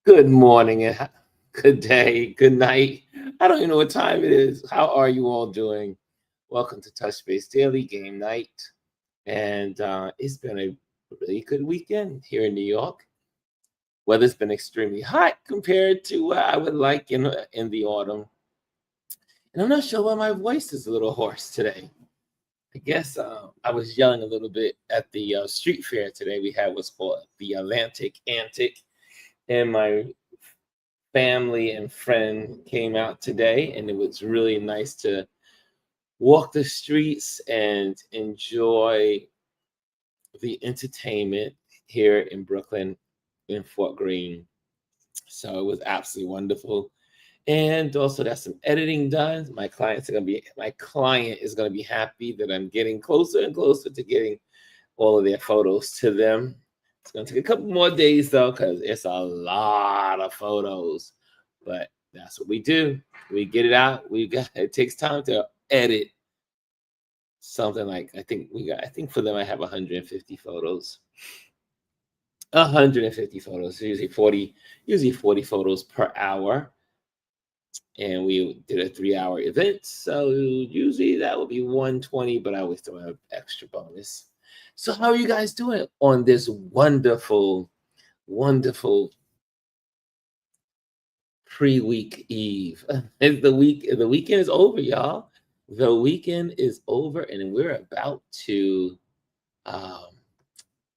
Good morning and good day, good night. I don't even know what time it is. How are you all doing? Welcome to Touch Base Daily Game Night. And it's been a really good weekend here in New York. Weather's been extremely hot compared to what I would like in the autumn. And I'm not sure why my voice is a little hoarse today. I guess I was yelling a little bit at the street fair today. We had what's called the Atlantic Antic, and my family and friend came out today, and it was really nice to walk the streets and enjoy the entertainment here in Brooklyn, in Fort Greene. So it was absolutely wonderful. And also that's some editing done. My client is gonna be happy that I'm getting closer and closer to getting all of their photos to them. It's gonna take a couple more days though, because it's a lot of photos. But that's what we do. We get it out. It takes time to edit something like I think for them I have 150 photos. 150 photos. So usually 40 photos per hour. And we did a 3-hour event. So usually that would be 120, but I always throw an extra bonus. So how are you guys doing on this wonderful, wonderful pre-week eve? The weekend is over, y'all. The weekend is over, and we're about to um,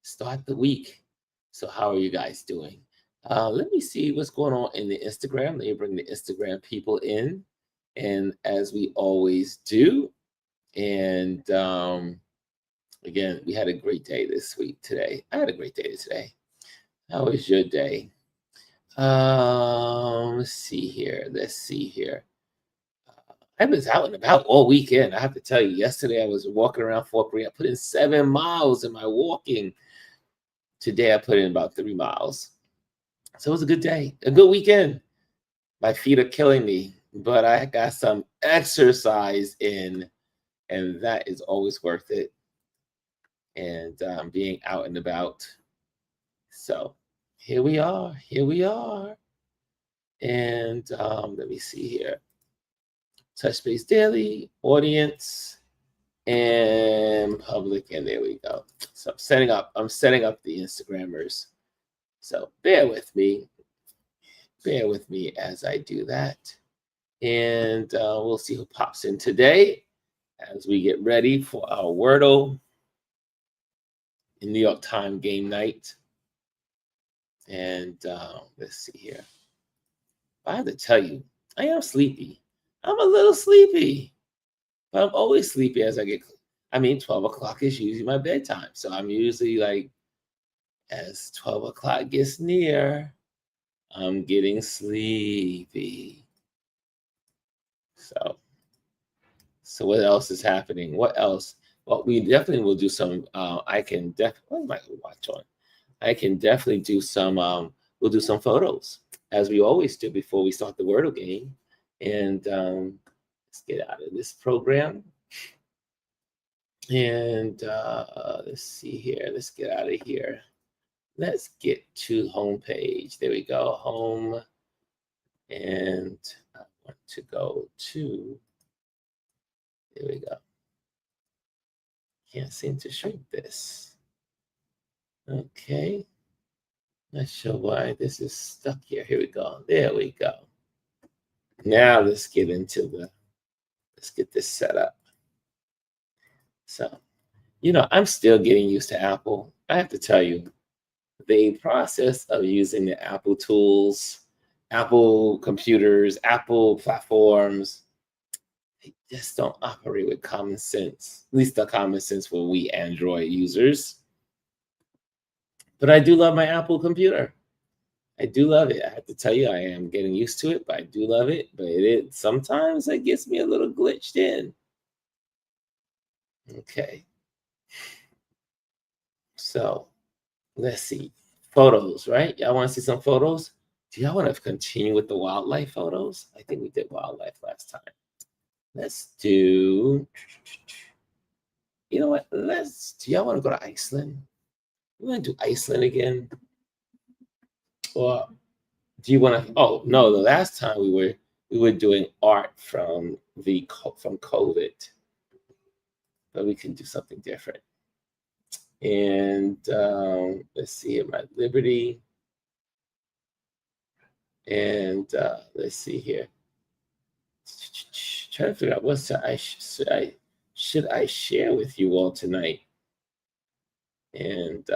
start the week. So how are you guys doing? Let me see what's going on in the Instagram. Let me bring the Instagram people in, and as we always do. And again, we had a great day this week today. I had a great day today. How was your day? Let's see here. Let's see here. I was out and about all weekend. I have to tell you, yesterday I was walking around Fort Greene. I put in 7 miles in my walking. Today I put in about 3 miles. So it was a good day, a good weekend. My feet are killing me, but I got some exercise in, and that is always worth it. And being out and about. So here we are. Here we are. And let me see here. Touch Base Daily, audience, and public, and there we go. So I'm setting up the Instagrammers. So bear with me as I do that. And we'll see who pops in today as we get ready for our Wordle in New York Time game night. And let's see here. I have to tell you, I am sleepy. I'm a little sleepy, but I'm always sleepy as I get. 12 o'clock is usually my bedtime. So I'm usually like, as 12 o'clock gets near, I'm getting sleepy. So what else is happening? What else? Well, we definitely will do some. I can definitely. What am I watch on? I can definitely do some. We'll do some photos as we always do before we start the Wordle game. And let's get out of this program. And let's see here. Let's get out of here. Let's get to homepage. There we go. Home. And I want to go to. There we go. Can't seem to shrink this. Okay. Not sure why this is stuck here. Here we go. There we go. Now let's get this set up. So, I'm still getting used to Apple. I have to tell you, the process of using the Apple tools, Apple computers, Apple platforms, they just don't operate with common sense, at least the common sense for we Android users. But I do love my Apple computer. I do love it. I have to tell you, I am getting used to it, but I do love it. But sometimes it gets me a little glitched in. Okay. So let's see. Photos, right? Y'all want to see some photos? Do y'all want to continue with the wildlife photos? I think we did wildlife last time. Let's do, you know what? Do y'all want to go to Iceland? We want to do Iceland again? Or Do you want to? Oh no, the last time we were doing art from from COVID, but we can do something different. And let's see here, my Liberty. And let's see here. Trying to figure out what should I share with you all tonight. And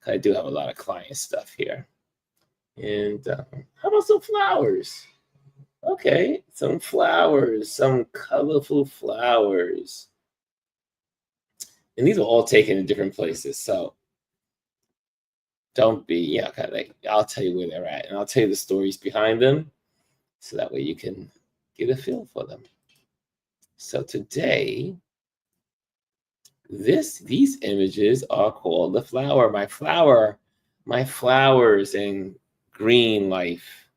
I do have a lot of client stuff here. And how about some flowers? Okay, some flowers, some colorful flowers. And these are all taken in different places. So don't be, kind of like, I'll tell you where they're at and I'll tell you the stories behind them. So that way you can get a feel for them. So today, these images are called the flower. My flowers in green life.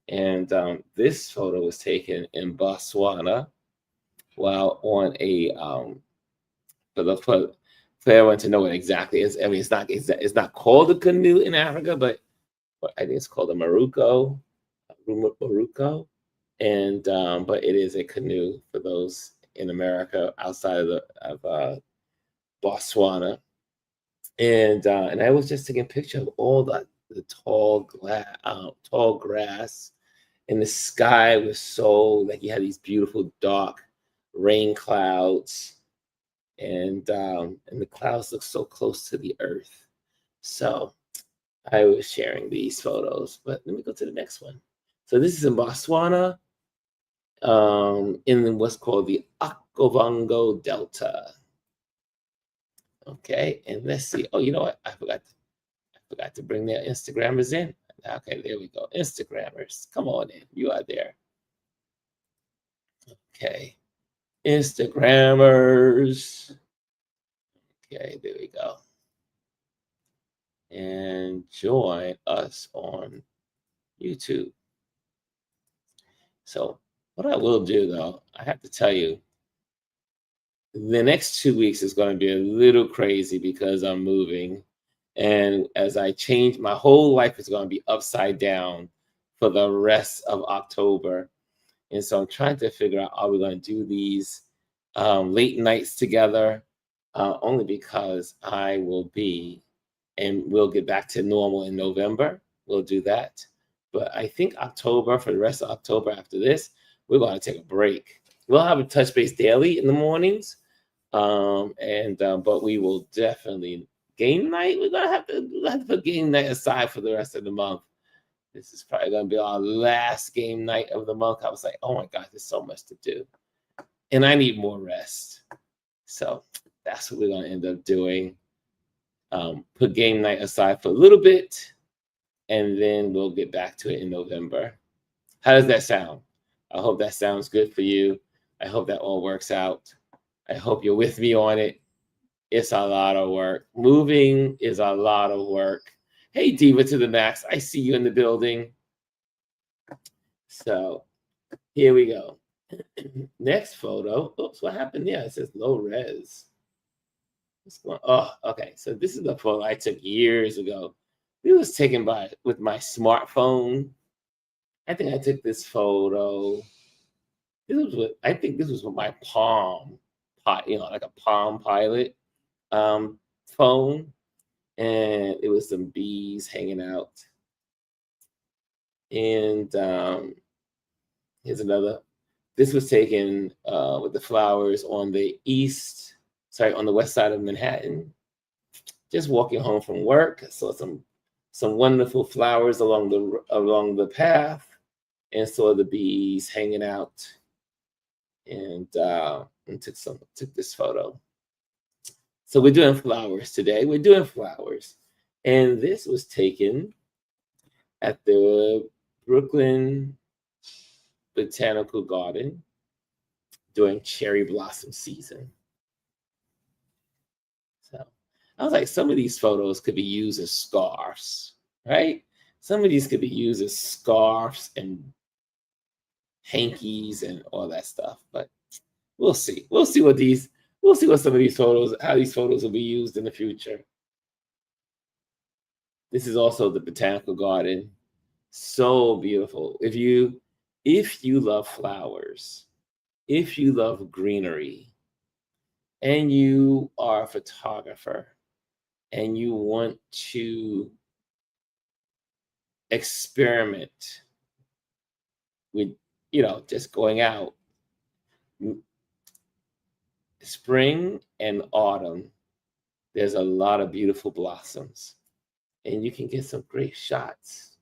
And this photo was taken in Botswana while on a for everyone to know what exactly is. I mean, it's not called a canoe in Africa, but I think it's called a maruko, and but it is a canoe for those in America outside of Botswana. And I was just taking a picture of all the tall grass, and the sky was so like you had these beautiful dark rain clouds, and the clouds look so close to the earth. So I was sharing these photos, but let me go to the next one. So this is in Botswana, in what's called the Okavango Delta. Okay, and let's see. Oh, you know what? I forgot to bring their Instagrammers in. Okay, there we go. Instagrammers, come on in. You are there. Okay, Instagrammers. Okay, there we go. And join us on YouTube. So what I will do, though, I have to tell you, the next 2 weeks is going to be a little crazy because I'm moving. And as I change, my whole life is going to be upside down for the rest of October. And so I'm trying to figure out, are we going to do these late nights together? Only because I will be, and we'll get back to normal in November. We'll do that. But I think October, for the rest of October after this, we're going to take a break. We'll have a touch base daily in the mornings. But we will definitely game night. We'll have to put game night aside for the rest of the month. This is probably going to be our last game night of the month. I was like, oh my God, there's so much to do. And I need more rest. So that's what we're going to end up doing. Put game night aside for a little bit, and then we'll get back to it in November. How does that sound? I hope that sounds good for you. I hope that all works out. I hope you're with me on it. It's a lot of work. Moving is a lot of work. Hey, Diva to the Max. I see you in the building. So here we go. Next photo. Oops, what happened there? It says low res. What's going on? Oh, okay. So this is the photo I took years ago. It was taken with my smartphone. I think I took this photo. I think this was with my Palm, like a Palm Pilot phone, and it was some bees hanging out. And here's another. This was taken with the flowers on the west side of Manhattan. Just walking home from work, saw some wonderful flowers along the path, and saw the bees hanging out, and took this photo. So we're doing flowers today. We're doing flowers, and this was taken at the Brooklyn Botanical Garden during cherry blossom season. So I was like, some of these photos could be used as scarves, right? Some of these could be used as scarves and hankies and all that stuff, but we'll see. We'll see what some of these photos, how these photos will be used in the future. This is also the Botanical Garden So beautiful. If you love flowers, if you love greenery, and you are a photographer and you want to experiment with, just going out, spring and autumn, there's a lot of beautiful blossoms and you can get some great shots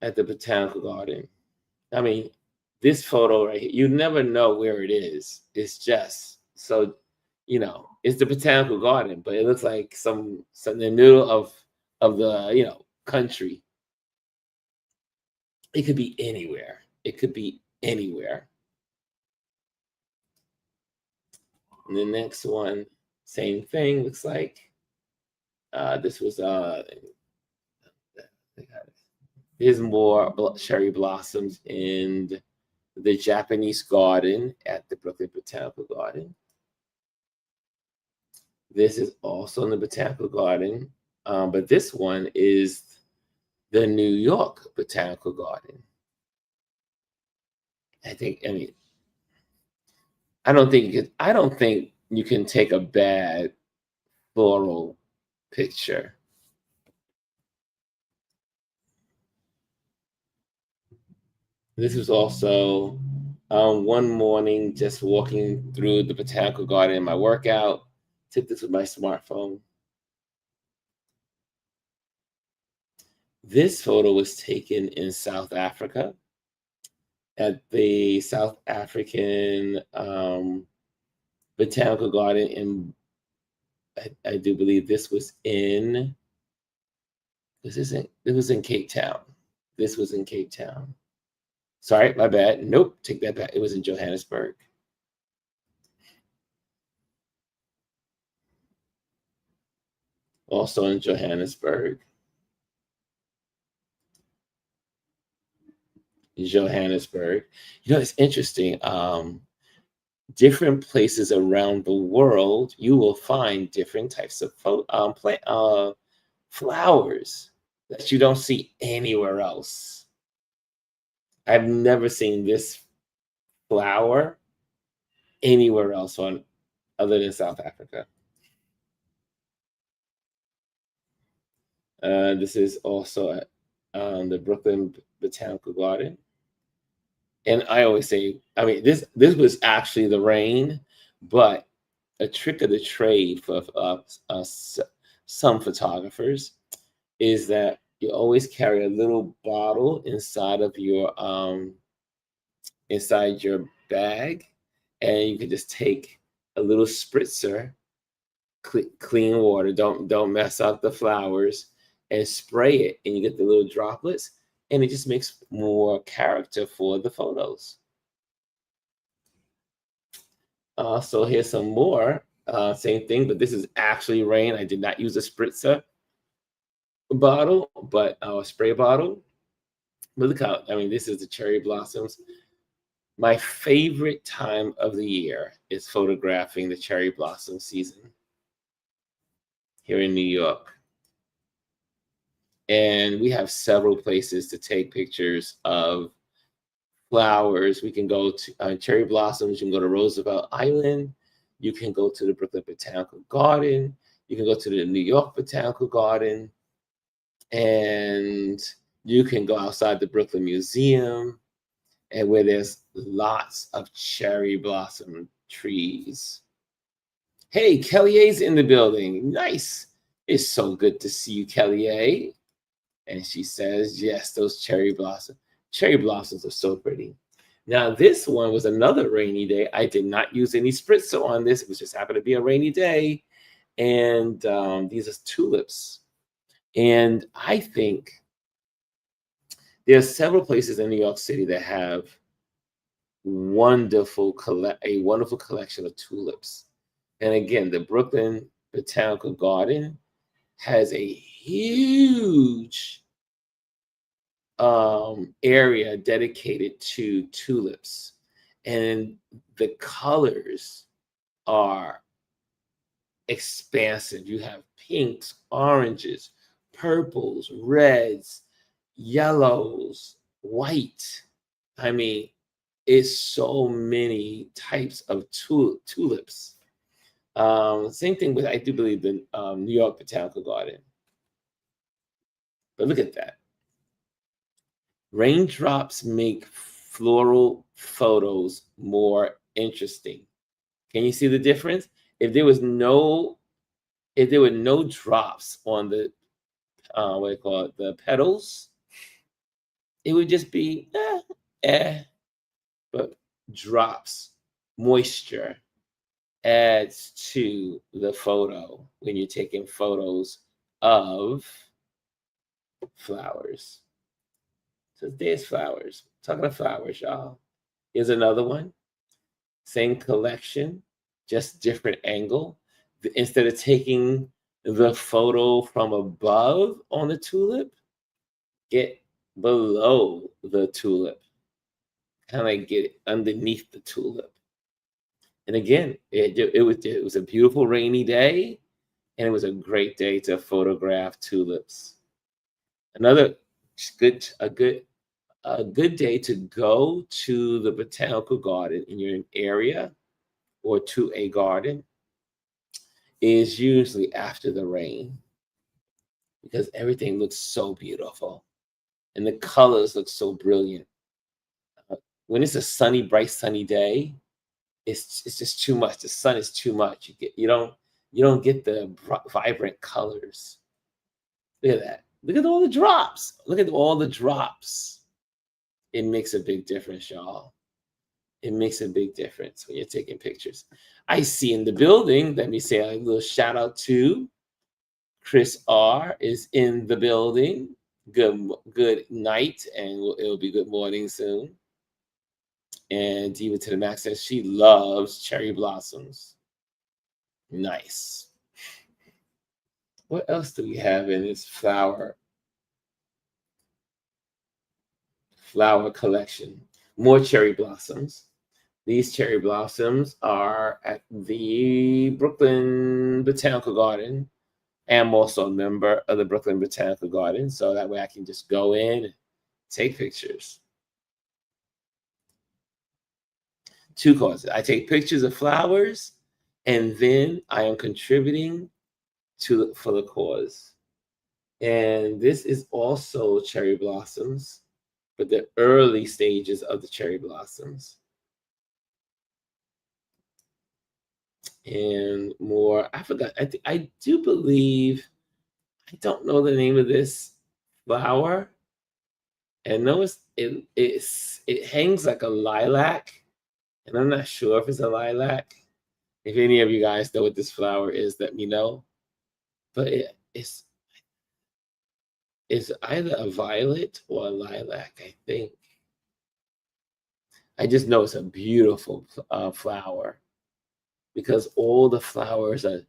at the botanical garden. I mean, this photo right here, you never know where it is. It's just so, it's the botanical garden, but it looks like some in the middle of the country. It could be anywhere. It could be anywhere. And the next one, same thing. Looks like this was there's more cherry blossoms in the Japanese garden at the Brooklyn Botanical Garden. This is also in the Botanical Garden, but this one is the New York Botanical Garden. I don't think you can take a bad floral picture. This was also one morning just walking through the botanical garden in my workout. Took this with my smartphone. This photo was taken in South Africa at the South African Botanical Garden in, I do believe this was in, it was in Cape Town. This was in Cape Town. Sorry, my bad. Nope, take that back. It was in Johannesburg. Also in Johannesburg. Johannesburg. It's interesting. Different places around the world, you will find different types of flowers that you don't see anywhere else. I've never seen this flower anywhere else other than South Africa. This is also at the Brooklyn Botanical Garden. And I always say, I mean, this was actually the rain, but a trick of the trade for some photographers is that you always carry a little bottle inside your bag, and you can just take a little spritzer, clean water, don't mess up the flowers, and spray it, and you get the little droplets, and it just makes more character for the photos. So here's some more, same thing, but this is actually rain. I did not use a spritzer bottle, but a spray bottle. But look how, this is the cherry blossoms. My favorite time of the year is photographing the cherry blossom season here in New York. And we have several places to take pictures of flowers. We can go to cherry blossoms. You can go to Roosevelt Island. You can go to the Brooklyn Botanical Garden. You can go to the New York Botanical Garden. And you can go outside the Brooklyn Museum, and where there's lots of cherry blossom trees. Hey, Kellier's in the building. Nice. It's so good to see you, Kellier. And she says, yes, those cherry blossoms. Cherry blossoms are so pretty. Now, this one was another rainy day. I did not use any spritzer on this. It was just happened to be a rainy day. And these are tulips. And I think there are several places in New York City that have a wonderful collection of tulips. And again, the Brooklyn Botanical Garden has a huge area dedicated to tulips, and the colors are expansive. You have pinks, oranges, purples, reds, yellows, white. I mean, it's so many types of tulips. Same thing with, I do believe, the New York Botanical Garden. But look at that. Raindrops make floral photos more interesting. Can you see the difference? If there was no, if there were no drops on the what do you call it, the petals, it would just be but drops, moisture adds to the photo when you're taking photos of flowers. So there's flowers. Talking of flowers, y'all. Here's another one. Same collection, just different angle. Instead of taking the photo from above on the tulip, get below the tulip. Kind of get underneath the tulip. And again, it was a beautiful rainy day, and it was a great day to photograph tulips. Another a good day to go to the botanical garden in your area or to a garden is usually after the rain, because everything looks so beautiful and the colors look so brilliant. When it's a sunny, bright, sunny day, it's just too much. The sun is too much. You don't get the vibrant colors. Look at that. Look at all the drops. Look at all the drops. It makes a big difference, y'all. It makes a big difference when you're taking pictures. I see in the building, let me say a little shout out to Chris R is in the building. Good night, and it'll be good morning soon. And Diva to the Max says she loves cherry blossoms. Nice. What else do we have in this flower collection? More cherry blossoms. These cherry blossoms are at the Brooklyn Botanical Garden. I'm also a member of the Brooklyn Botanical Garden, so that way I can just go in and take pictures. Two causes. I take pictures of flowers, and then I am contributing for the cause. And this is also cherry blossoms, but the early stages of the cherry blossoms. And more, I forgot. I do believe, I don't know the name of this flower. And notice it hangs like a lilac, and I'm not sure if it's a lilac. If any of you guys know what this flower is, let me know. But it's either a violet or a lilac, I think. I just know it's a beautiful flower, because all the flowers are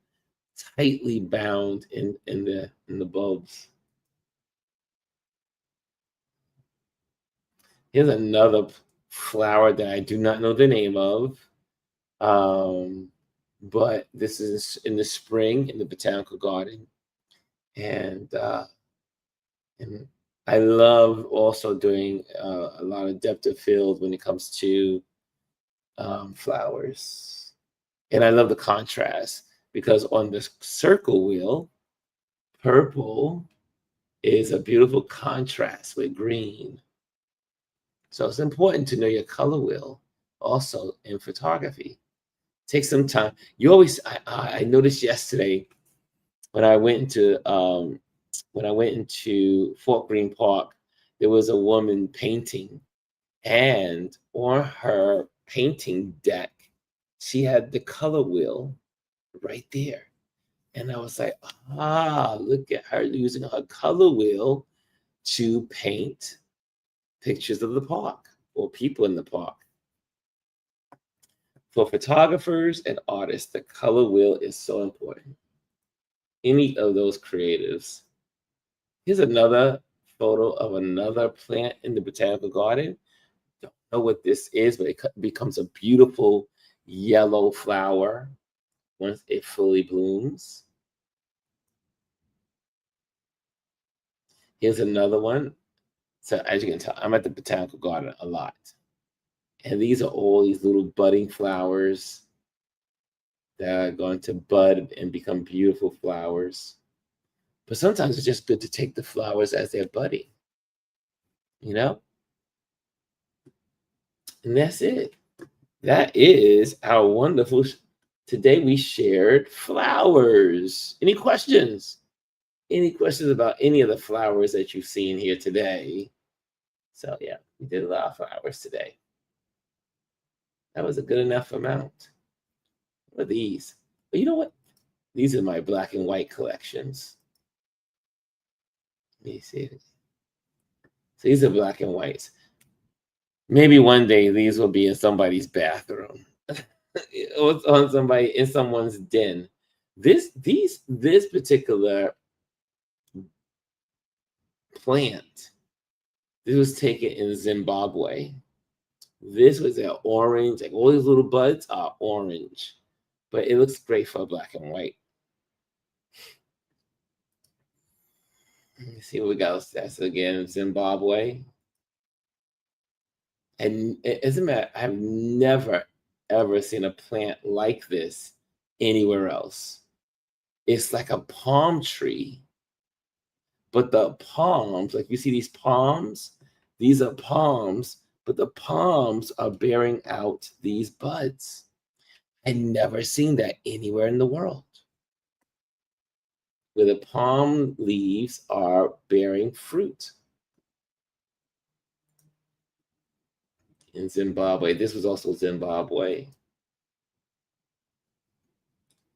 tightly bound in the bulbs. Here's another flower that I do not know the name of, but this is in the spring in the botanical garden, and I love also doing a lot of depth of field when it comes to flowers. And I love the contrast, because on the circle wheel, purple is a beautiful contrast with green. So it's important to know your color wheel also in photography. Take some time. You always, I noticed yesterday when I went into Fort Greene Park, there was a woman painting, and on her painting deck, she had the color wheel right there. And I was like, look at her using her color wheel to paint pictures of the park or people in the park. For photographers and artists, the color wheel is so important. Any of those creatives. Here's another photo of another plant in the botanical garden. Don't know what this is, but it becomes a beautiful yellow flower once it fully blooms. Here's another one. So as you can tell, I'm at the botanical garden a lot. And these are all these little budding flowers that are going to bud and become beautiful flowers. But sometimes it's just good to take the flowers as they're budding, you know? And that's it. That is our wonderful. Today we shared flowers. Any questions? Any questions about any of the flowers that you've seen here today? So yeah, we did a lot of flowers today. That was a good enough amount. What are these? But you know what? These are my black and white collections. Let me see. So these are black and whites. Maybe one day these will be in somebody's bathroom. Or on somebody in someone's den. This particular plant, this was taken in Zimbabwe. This was an orange, like all these little buds are orange, but it looks great for black and white. Let me see what we got. That's again Zimbabwe. And as a matter, I've never ever seen a plant like this anywhere else. It's like a palm tree, but the palms, like you see these are palms, but the palms are bearing out these buds. I've never seen that anywhere in the world, where the palm leaves are bearing fruit. In Zimbabwe, this was also Zimbabwe.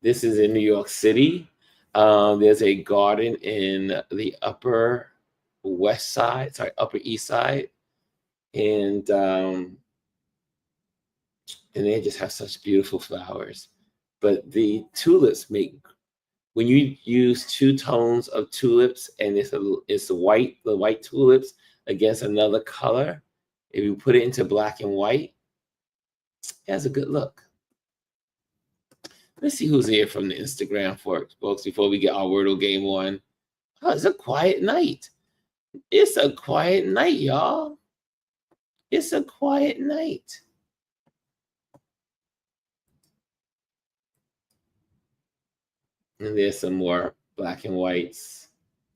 This is in New York City. There's a garden in the Upper East Side, and they just have such beautiful flowers. But the tulips when you use two tones of tulips, and it's the white tulips against another color. If you put it into black and white, it has a good look. Let's see who's here from the Instagram folks before we get our Wordle game on. Oh, it's a quiet night. It's a quiet night, y'all. It's a quiet night. And there's some more black and whites.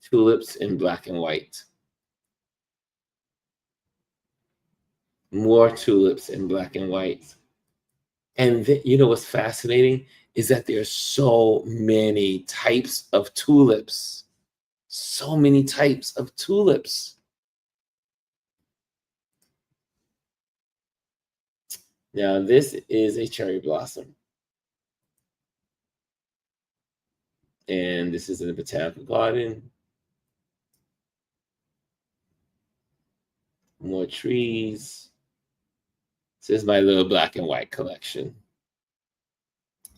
Tulips in black and white. More tulips in black and white. And you know what's fascinating is that there's so many types of tulips. So many types of tulips. Now, this is a cherry blossom. And this is in the botanical garden. More trees. This is my little black and white collection.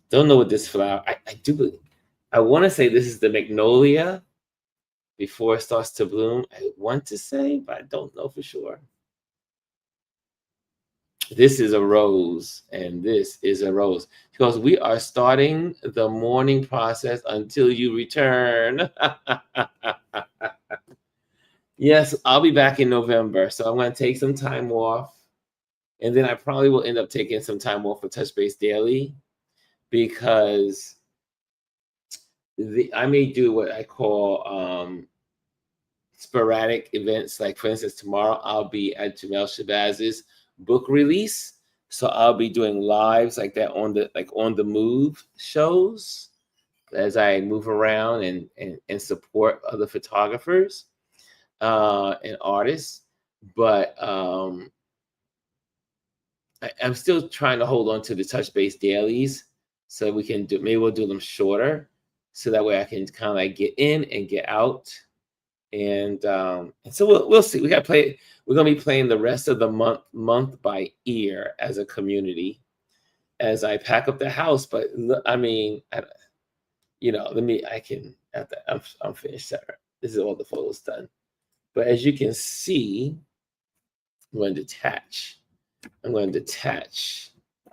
Don't know what this flower, I do believe, I want to say this is the magnolia before it starts to bloom. I want to say, but I don't know for sure. This is a rose, and this is a rose, because we are starting the mourning process until you return. Yes, I'll be back in November, so I'm going to take some time off, and then I probably will end up taking some time off for Touch Base Daily, because I may do what I call sporadic events. Like, for instance, tomorrow I'll be at Jamel Shabazz's book release, so I'll be doing lives like that on the move shows as I move around and support other photographers and artists. But I'm still trying to hold on to the Touch Base dailies, so we can maybe we'll do them shorter, so that way I can kind of like get in and get out. And so we'll see. We're gonna be playing the rest of the month by ear as a community as I pack up the house. But I mean, I'm finished, Sarah. This is all the photos done. But as you can see, I'm going to detach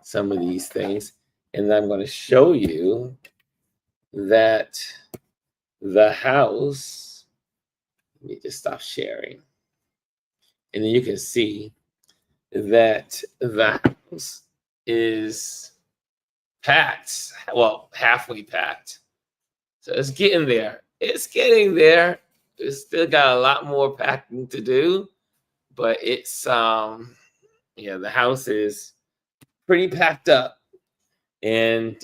some of these things, and I'm going to show you that the house Let me just stop sharing. And then you can see that the house is packed. Well, halfway packed. So it's getting there. It's getting there. It's still got a lot more packing to do, but it's yeah, the house is pretty packed up, and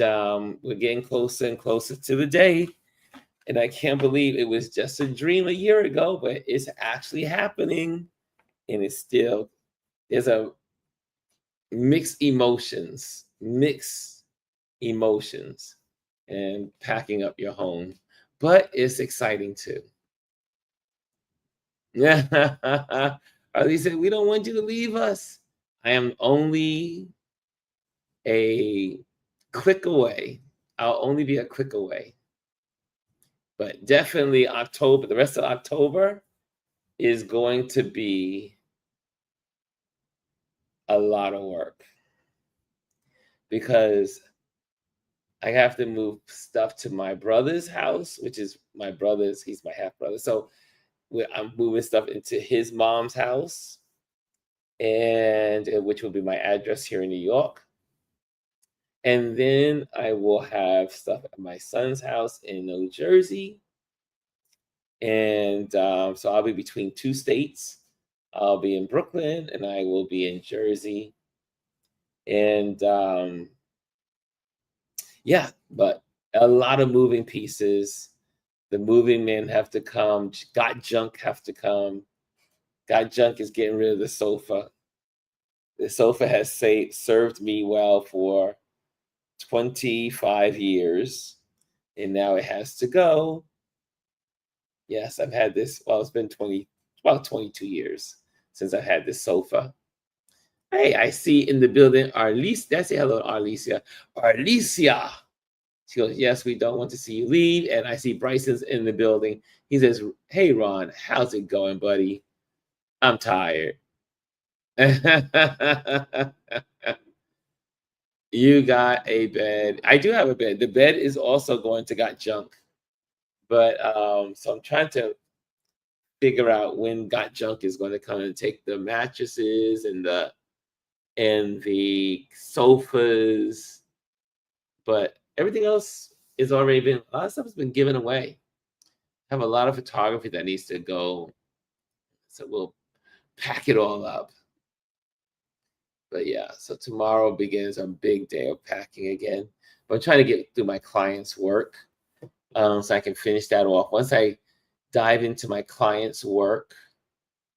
we're getting closer and closer to the day. And I can't believe it was just a dream a year ago, but it's actually happening, and it's still there's a mixed emotions, and packing up your home, but it's exciting too. Yeah, Arlie said, "We don't want you to leave us." I am only a click away. I'll only be a click away. But definitely October, the rest of October is going to be a lot of work because I have to move stuff to my brother's house, which is my brother's, he's my half brother. So I'm moving stuff into his mom's house, and which will be my address here in New York. And then I will have stuff at my son's house in New Jersey. And so I'll be between two states. I'll be in Brooklyn and I will be in Jersey. And yeah, but a lot of moving pieces. The moving men have to come. Got Junk have to come. Got Junk is getting rid of the sofa. The sofa has served me well for 25 years, and now it has to go. Yes, I've had this. Well, it's been about 22 years since I've had this sofa. Hey, I see in the building, Arlicia. That's say hello, Arlicia. Arlicia. She goes, yes, we don't want to see you leave. And I see Bryson's in the building. He says, hey, Ron, how's it going, buddy? I'm tired. You got a bed. I do have a bed. The bed is also going to Got Junk. But so I'm trying to figure out when Got Junk is going to come and take the mattresses and the sofas. But everything else is already been, a lot of stuff has been given away. I have a lot of photography that needs to go. So we'll pack it all up. But yeah, so tomorrow begins a big day of packing again. But I'm trying to get through my client's work so I can finish that off. Once I dive into my client's work,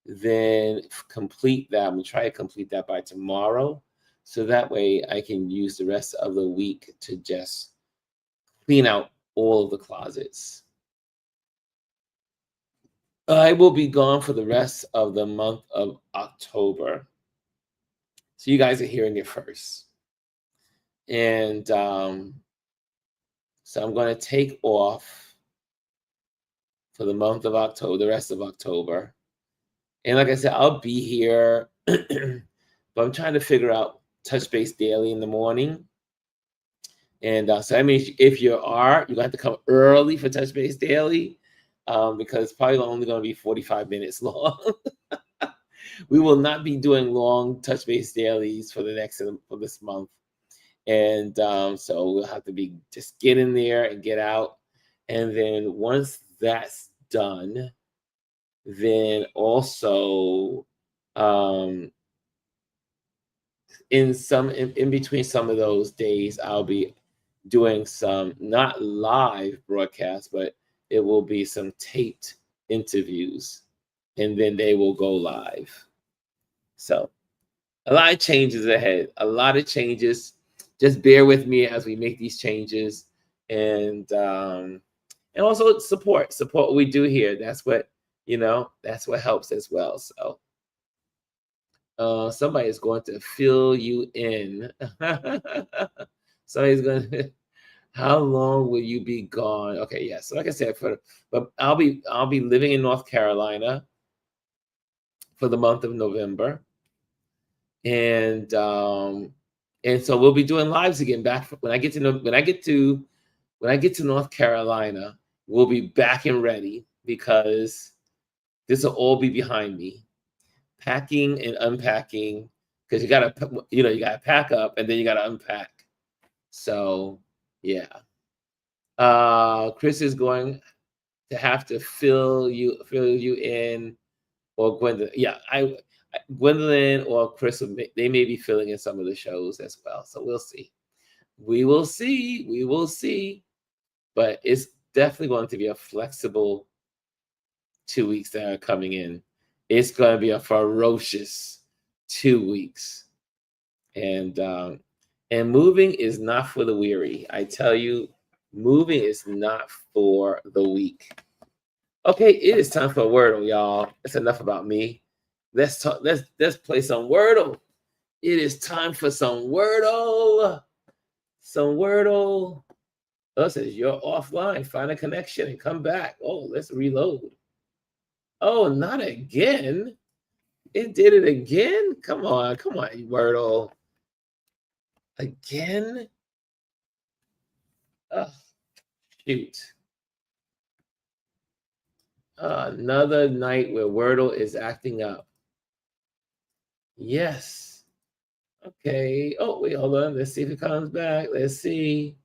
then complete that. I'm going to try to complete that by tomorrow. So that way I can use the rest of the week to just clean out all of the closets. I will be gone for the rest of the month of October. So you guys are hearing it first. And so I'm going to take off for the month of October, the rest of October. And like I said, I'll be here, but I'm trying to figure out Touch Base Daily in the morning. And so I mean, if you are, you're going to have to come early for Touch Base Daily because it's probably only going to be 45 minutes long. We will not be doing long Touch Base Dailies for this month. And so we'll have to be just get in there and get out. And then once that's done, then also in between some of those days, I'll be doing some not live broadcasts, but it will be some taped interviews, and then they will go live. So a lot of changes ahead, a lot of changes. Just bear with me as we make these changes, and also support what we do here. That's what, that's what helps as well. So somebody is going to fill you in. Somebody's going to, how long will you be gone? Okay, yeah. So like I said, but I'll be living in North Carolina for the month of November. And so we'll be doing lives again back when I get to North Carolina, we'll be back and ready because This will all be behind me. Packing and unpacking, because you gotta, you gotta pack up and then you gotta unpack. So yeah. Chris is going to have to fill you in, or Gwendolyn. Yeah, Gwendolyn or Chris, they may be filling in some of the shows as well. So we'll see. We will see. We will see. But it's definitely going to be a flexible 2 weeks that are coming in. It's going to be a ferocious 2 weeks. And moving is not for the weary. I tell you, moving is not for the weak. Okay, it is time for Wordle, y'all. That's enough about me. Let's talk. Let's play some Wordle. It is time for some Wordle. Some Wordle. Oh, says you're offline. Find a connection and come back. Oh, let's reload. Oh, not again. It did it again. Come on, Wordle. Again. Oh, shoot. Another night where Wordle is acting up. Yes. Okay. Oh, wait, hold on. Let's see if it comes back. Let's see.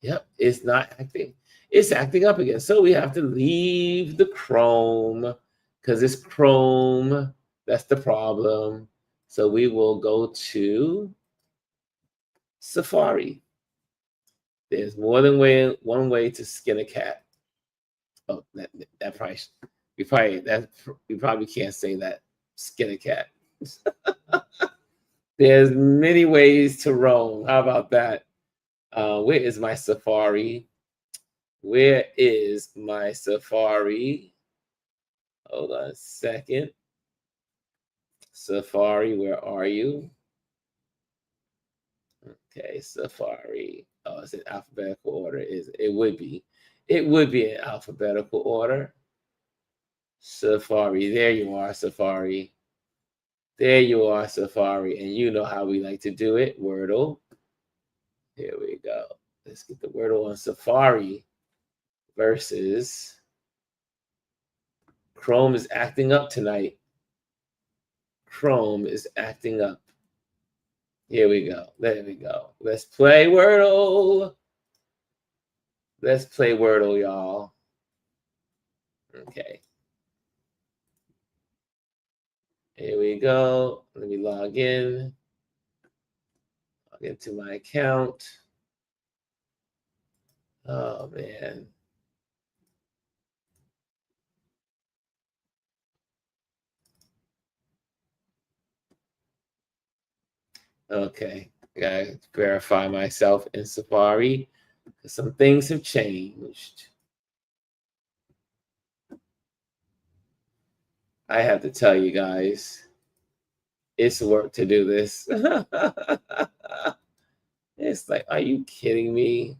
Yep, it's not acting. It's acting up again. So we have to leave the Chrome because it's Chrome. That's the problem. So we will go to Safari. There's more than one way to skin a cat. Oh, that price. We probably can't say that. Skin a cat. There's many ways to roam. How about that? Where is my Safari? Where is my Safari? Hold on a second. Safari, where are you? Okay, Safari. Oh, it's in alphabetical order. It would be. It would be in alphabetical order. Safari. There you are, Safari. There you are, Safari. And you know how we like to do it. Wordle. Here we go. Let's get the Wordle on Safari versus Chrome is acting up tonight. Chrome is acting up. Here we go. There we go. Let's play Wordle. Let's play Wordle, y'all. Okay. Here we go. Let me log in. Log into my account. Oh, man. Okay. I gotta verify myself in Safari because some things have changed. I have to tell you guys, it's work to do this. It's like, are you kidding me?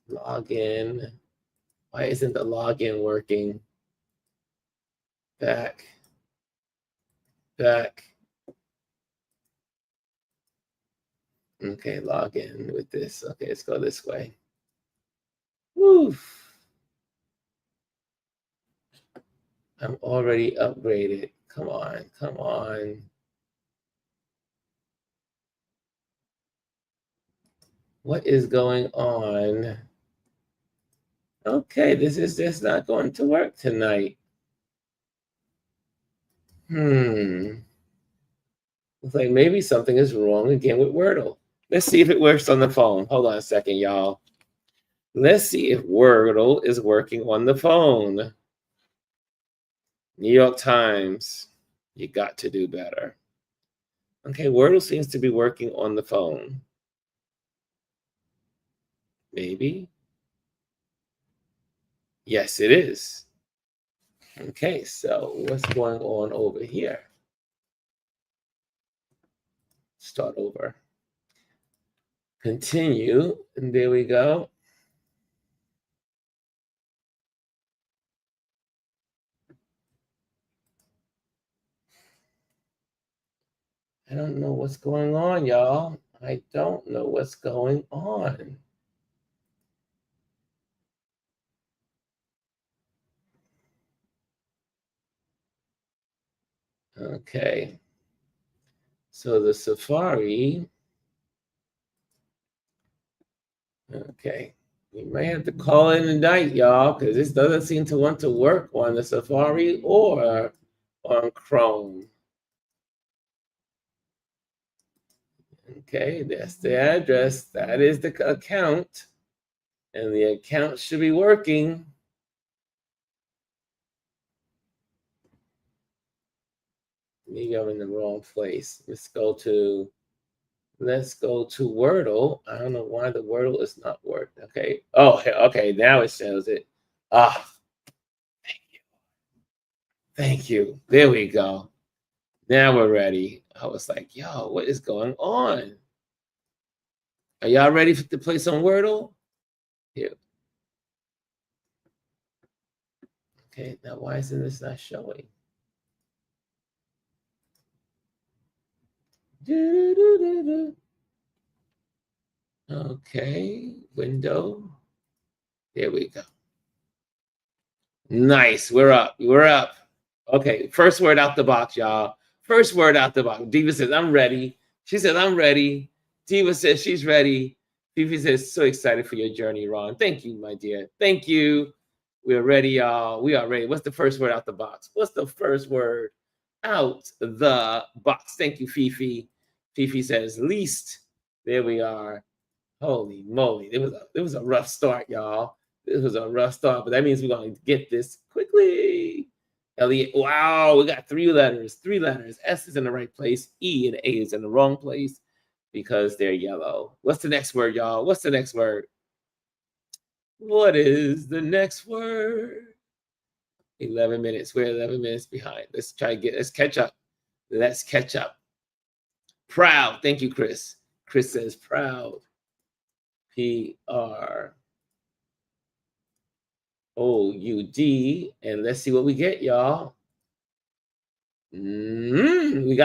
Login. Why isn't the login working? Back. Okay, log in with this. Okay, let's go this way. Woo. I'm already upgraded. Come on. What is going on? Okay, this is just not going to work tonight. Looks like maybe something is wrong again with Wordle. Let's see if it works on the phone. Hold on a second, y'all. Let's see if Wordle is working on the phone. New York Times, you got to do better. Okay, Wordle seems to be working on the phone. Maybe. Yes, it is. Okay, so what's going on over here? Start over. Continue, and there we go. I don't know what's going on, y'all. I don't know what's going on. Okay. So the Safari. Okay. We may have to call it a night, y'all, because this doesn't seem to want to work on the Safari or on Chrome. Okay, that's the address. That is the account. And the account should be working. Maybe I'm in the wrong place. Let's go to Wordle. I don't know why the Wordle is not working. Okay. Oh, okay. Now it shows it. Ah, thank you. Thank you. There we go. Now we're ready. I was like, yo, what is going on? Are y'all ready to play some Wordle? Here. Okay, now why isn't this not showing? Okay, window. There we go. Nice. We're up. We're up. Okay, first word out the box, y'all. First word out the box. Diva says, I'm ready. She says, I'm ready. Diva says she's ready. Fifi says, so excited for your journey, Ron. Thank you, my dear. Thank you. We're ready, y'all. We are ready. What's the first word out the box? What's the first word out the box? Thank you, Fifi. Fifi says, least. There we are. Holy moly. It was a rough start, y'all. It was a rough start, but that means we're going to get this quickly. Elliot, wow, we got three letters. Three letters. S is in the right place. E and A is in the wrong place because they're yellow. What's the next word, y'all? What's the next word? What is the next word? 11 minutes. We're 11 minutes behind. Let's catch up. Let's catch up. Proud. Thank you, Chris. Chris says proud. PROUD. And let's see what we get, y'all. We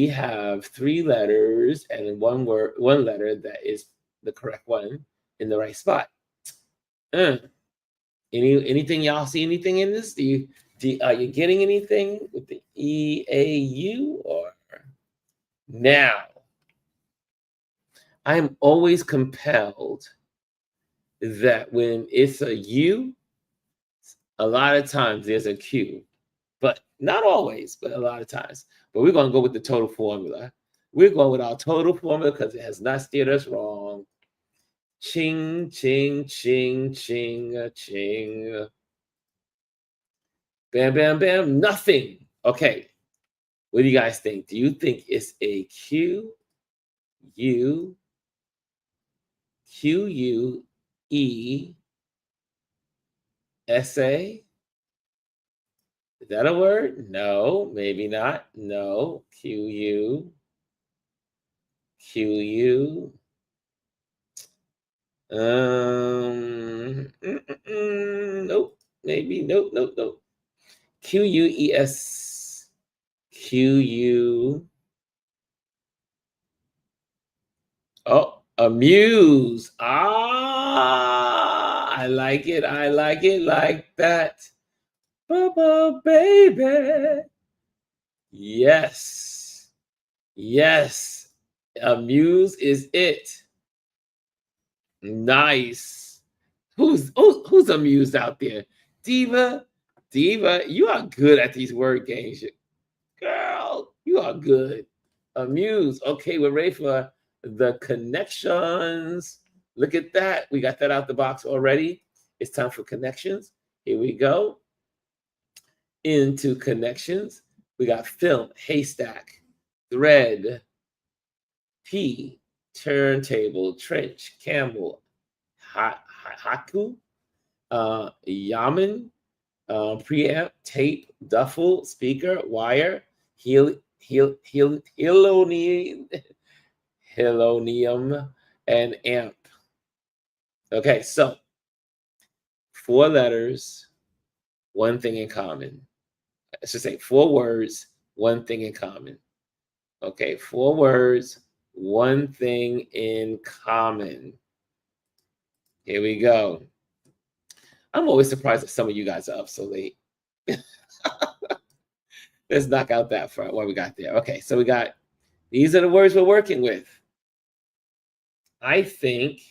have three letters and one letter that is the correct one in the right spot. Anything, y'all see anything in this? Are you getting anything with the EAU or now? I'm always compelled that when it's a U, a lot of times there's a Q, but not always, but a lot of times. But we're going to go with the total formula. We're going with our total formula because it has not steered us wrong. Ching, ching, ching, ching, ching. Bam, bam, bam, nothing. Okay. What do you guys think? Do you think it's a Q, U, Q, U, E, S, A? Is that a word? No, maybe not. No. Q, U, Q, U. Nope. Maybe. Nope. Q, U, E, S, Q, U. Oh, amuse. I like it. I like it like that. Bubba, baby. Yes. Yes. Amuse is it. Nice. Who's amused out there? Diva, you are good at these word games. Girl, you are good. Amused. Okay, we're ready for the connections. Look at that. We got that out the box already. It's time for connections. Here we go. Into connections. We got film, haystack, thread, P, turntable, trench, camel, haku, yaman, preamp, tape, duffel, speaker, wire, helonium, and amp. Okay, so 4 letters, one thing in common. I should say 4 words, one thing in common. Okay, 4 words, one thing in common. Here we go. I'm always surprised that some of you guys are up so late. Let's knock out that front. What we got there? Okay, so we got, these are the words we're working with. I think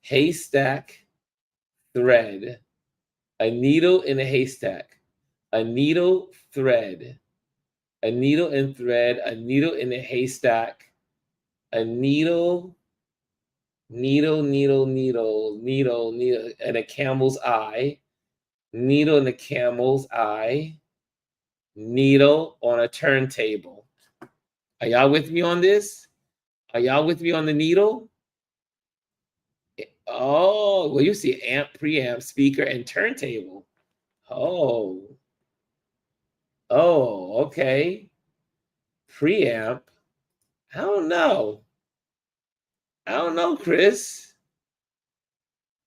haystack, thread, a needle in a haystack, a needle, thread, a needle and thread, a needle in a haystack, a needle, needle, needle, needle, needle, needle, and a camel's eye, needle in a camel's eye, needle on a turntable. Are y'all with me on this? Are y'all with me on the needle? Oh, well, you see amp, preamp, speaker, and turntable. Oh, okay. Preamp. I don't know. Chris.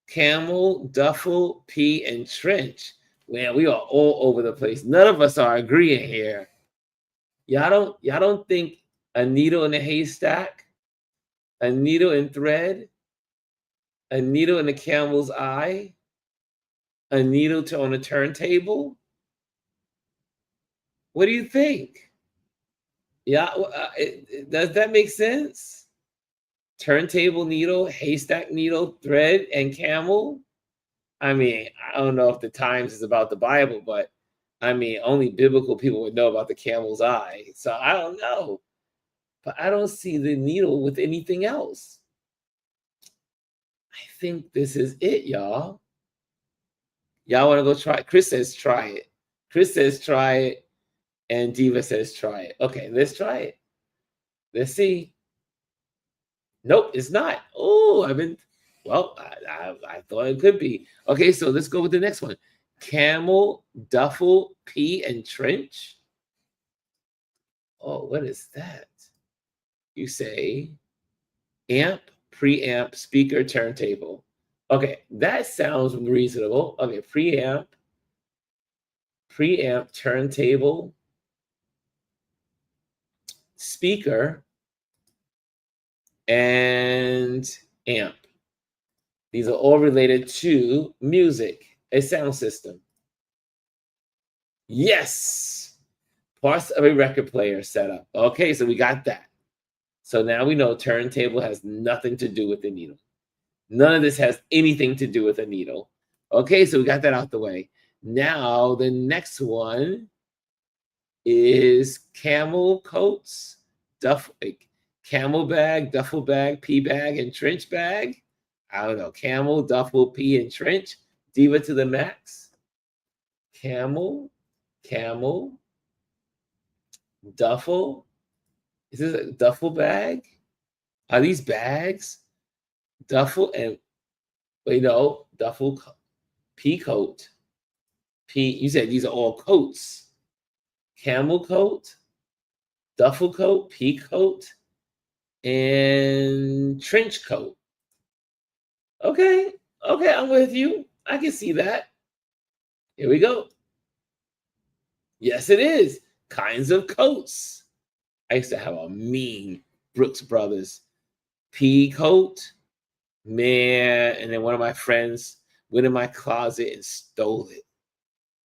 Camel, duffel, pea, and trench. Man, we are all over the place. None of us are agreeing here. Y'all don't think a needle in a haystack, a needle and thread, a needle in a camel's eye, a needle on a turntable? What do you think? Yeah, does that make sense? Turntable, needle, haystack, needle, thread, and camel? I mean, I don't know if the Times is about the Bible, but I mean, only biblical people would know about the camel's eye. So I don't know. But I don't see the needle with anything else. I think this is it, y'all. Y'all want to go try it? Chris says try it. Chris says try it. And Diva says try it. Okay, let's try it. Let's see. Nope, it's not. Oh, I thought it could be. Okay, so let's go with the next one. Camel, duffel, pea, and trench. Oh, what is that? You say amp, preamp, speaker, turntable. Okay, that sounds reasonable. Okay, preamp, turntable, speaker, and amp. These are all related to music, a sound system. Yes, parts of a record player setup. Okay, so we got that. So now we know turntable has nothing to do with the needle. None of this has anything to do with a needle. Okay, so we got that out the way. Now the next one is camel coats, camel bag, duffel bag, pea bag, and trench bag. I don't know. Camel, duffel, pea, and trench. Diva to the max. Camel, duffel. Is this a duffel bag? Are these bags? Duffel and duffel, pea coat. You said these are all coats. Camel coat, duffel coat, pea coat, and trench coat. Okay, I'm with you. I can see that. Here we go. Yes, it is. Kinds of coats. I used to have a mean Brooks Brothers pea coat. Man, and then one of my friends went in my closet and stole it.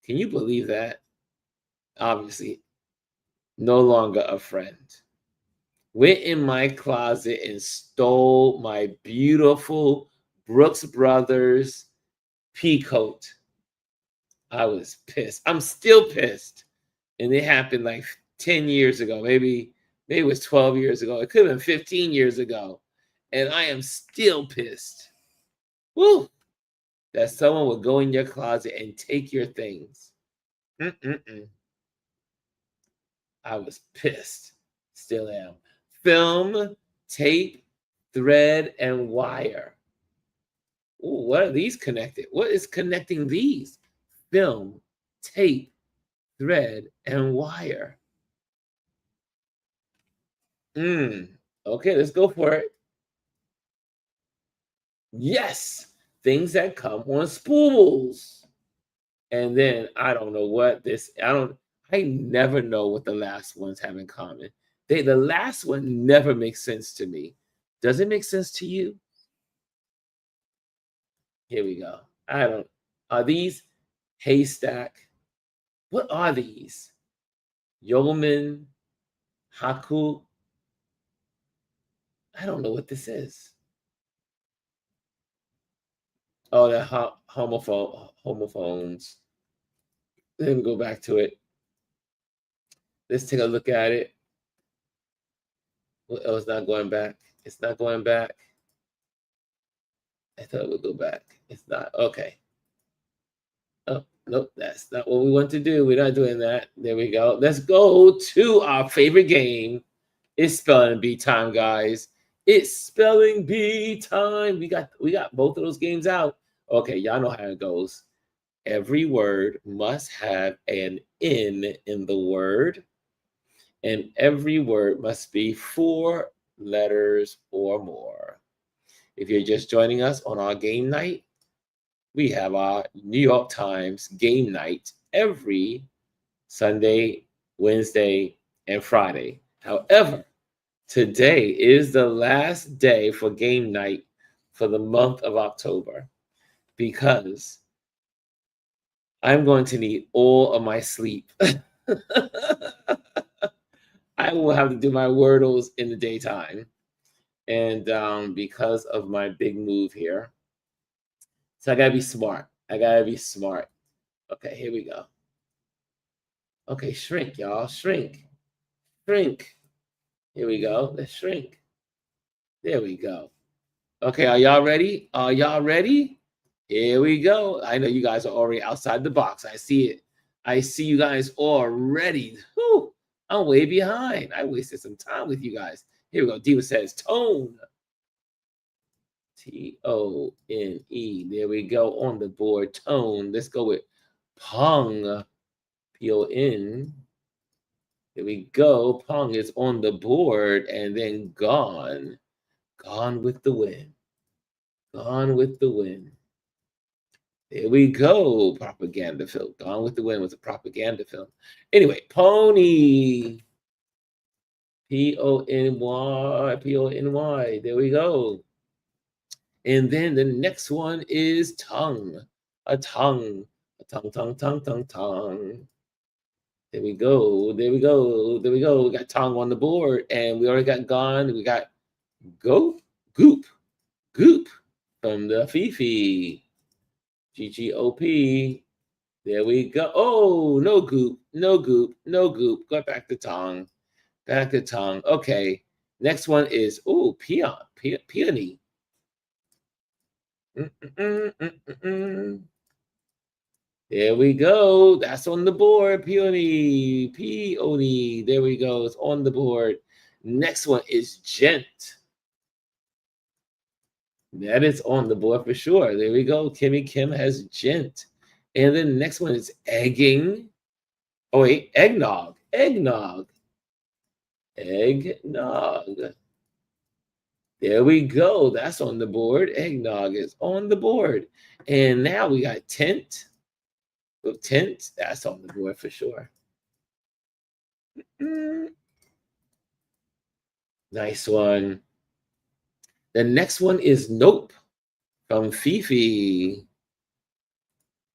Can you believe that? Obviously, no longer a friend. Went in my closet and stole my beautiful Brooks Brothers pea coat. I was pissed. I'm still pissed. And it happened like 10 years ago. Maybe it was 12 years ago. It could have been 15 years ago. And I am still pissed. Woo! That someone would go in your closet and take your things. I was pissed. Still am. Film, tape, thread, and wire. Ooh, what are these connected? What is connecting these? Film, tape, thread, and wire. Okay, let's go for it. Yes, things that come on spools. And then I don't know what this, I never know what the last ones have in common. The last one never makes sense to me. Does it make sense to you? Here we go. Are these haystack? What are these? Yeoman, Haku. I don't know what this is. Oh, the homophones. Let me go back to it. Let's take a look at it. Oh, it's not going back. It's not going back. I thought it would go back. It's not. Okay. Oh, nope. That's not what we want to do. We're not doing that. There we go. Let's go to our favorite game. It's spelling bee time, guys. It's spelling bee time. We got both of those games out. Okay, y'all know how it goes. Every word must have an N in the word, and every word must be 4 letters or more. If you're just joining us on our game night, we have our New York Times game night every Sunday, Wednesday, and Friday. However, today is the last day for game night for the month of October because I'm going to need all of my sleep. I will have to do my Wordles in the daytime. And because of my big move here. So I got to be smart. Okay, here we go. Okay, shrink, y'all. Shrink. Here we go. Let's shrink. There we go. Okay, are y'all ready? Here we go. I know you guys are already outside the box. I see it. I see you guys already. Whew, I'm way behind. I wasted some time with you guys. Here we go. Diva says tone. T-O-N-E. There we go on the board. Tone. Let's go with Pong. P-O-N. There we go. Pong is on the board. And then gone. Gone with the wind. Gone with the wind. There we go. Propaganda film. Gone with the Wind was a propaganda film. Anyway, pony. P-O-N-Y. P-O-N-Y. There we go. And then the next one is tongue. A tongue. A tongue, tongue, tongue, tongue, tongue. There we go. There we go. There we go. We got tongue on the board. And we already got gone. We got goop. Goop. From the Fifi. G-G-O-P. There we go. Oh, no goop. Go back to tongue. Okay. Next one is, peony. There we go. That's on the board. Peony. There we go. It's on the board. Next one is gent. That is on the board for sure. There we go. Kimmy Kim has gent. And then the next one is egging. Oh, wait. Eggnog. There we go. That's on the board. Eggnog is on the board. And now we got tent. Tent, that's on the board for sure. Nice one. The next one is nope from Fifi.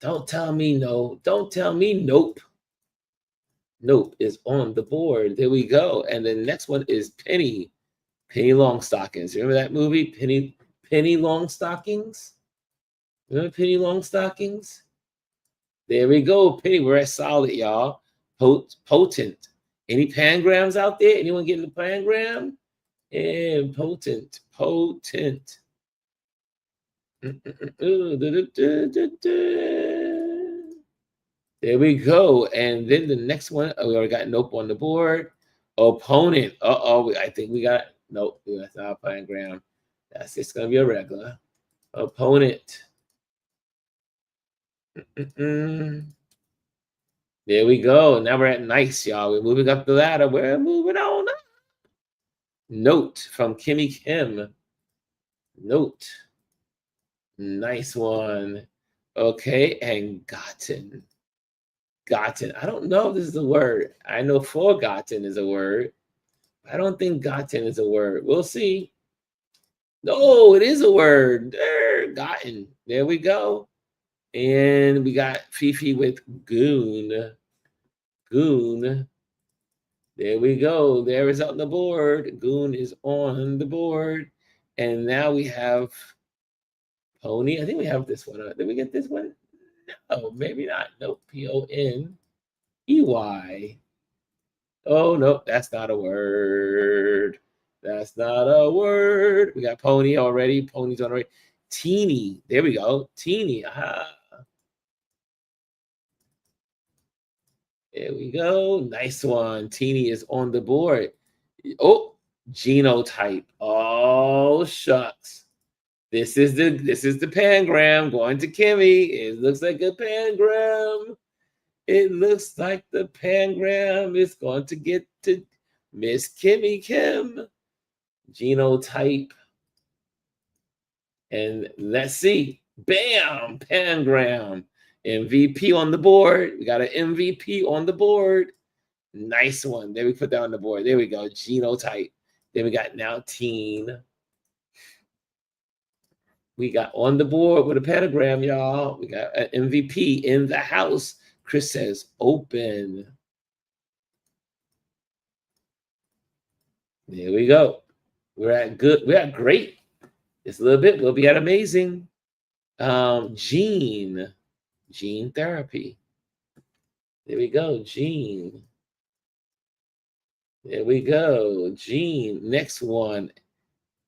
Don't tell me no. Don't tell me nope. Nope is on the board. There we go. And the next one is Penny. Penny Longstockings. Remember that movie? Penny Longstockings? Remember Penny Longstockings? There we go. Penny, we're at solid, y'all. Potent. Any pangrams out there? Anyone getting the pangram? And potent. There we go. And then the next one, we already got nope on the board. Opponent. I think we got nope. That's not a pangram. That's just gonna be a regular. Opponent. There we go. Now we're at nice, y'all. We're moving up the ladder. We're moving on up. Note from Kimmy Kim. Note. Nice one. Okay, and gotten. I don't know if this is a word. I know forgotten is a word. I don't think gotten is a word. We'll see. No, it is a word. There, gotten. There we go. And we got Fifi with goon. There we go. There is on the board. Goon is on the board. And now we have Pony. I think we have this one. Did we get this one? No, maybe not. Nope. Poney. Oh, no, that's not a word. That's not a word. We got Pony already. Pony's on already. Teeny. There we go. Teeny. Aha. There we go. Nice one. Teeny is on the board. Oh, genotype. Oh, shucks. This is the pangram going to Kimmy. It looks like a pangram. It looks like the pangram is going to get to Miss Kimmy Kim. Genotype. And let's see. Bam! Pangram. MVP on the board. We got an MVP on the board. Nice one. There we put that on the board. There we go. Genotype. Then we got now teen. We got on the board with a pentagram, y'all. We got an MVP in the house. Chris says open. There we go. We're at good. We're at great. Just a little bit. We'll be at amazing. Gene therapy. There we go. Gene. There we go. Gene. Next one.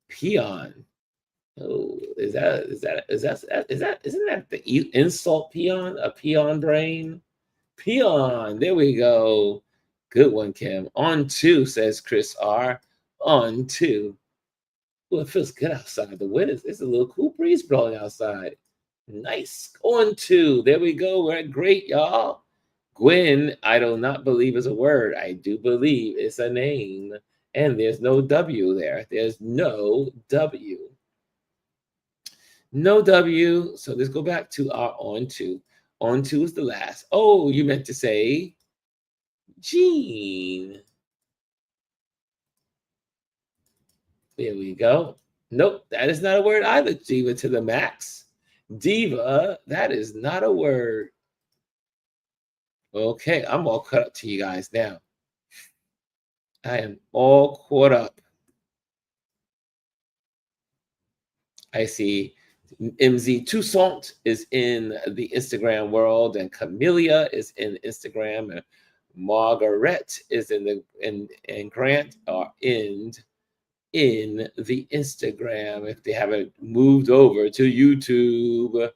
Peon. Oh, isn't that the insult peon? A peon brain? Peon. There we go. Good one, Kim. On two, says Chris R. On two. Oh, it feels good outside. The wind it's a little cool breeze blowing outside. Nice. On two. There we go. We're great, y'all. Gwen, I do not believe is a word. I do believe it's a name. And there's no W there. There's no W. No W. So let's go back to our on two. On two is the last. Oh, you meant to say Gene. There we go. Nope, that is not a word either. Diva to the max. Diva, that is not a word. Okay, I'm all caught up to you guys now. I am all caught up. I see MZ Toussaint is in the Instagram world, and Camellia is in Instagram, and Margaret is in the and Grant are in the Instagram if they haven't moved over to YouTube.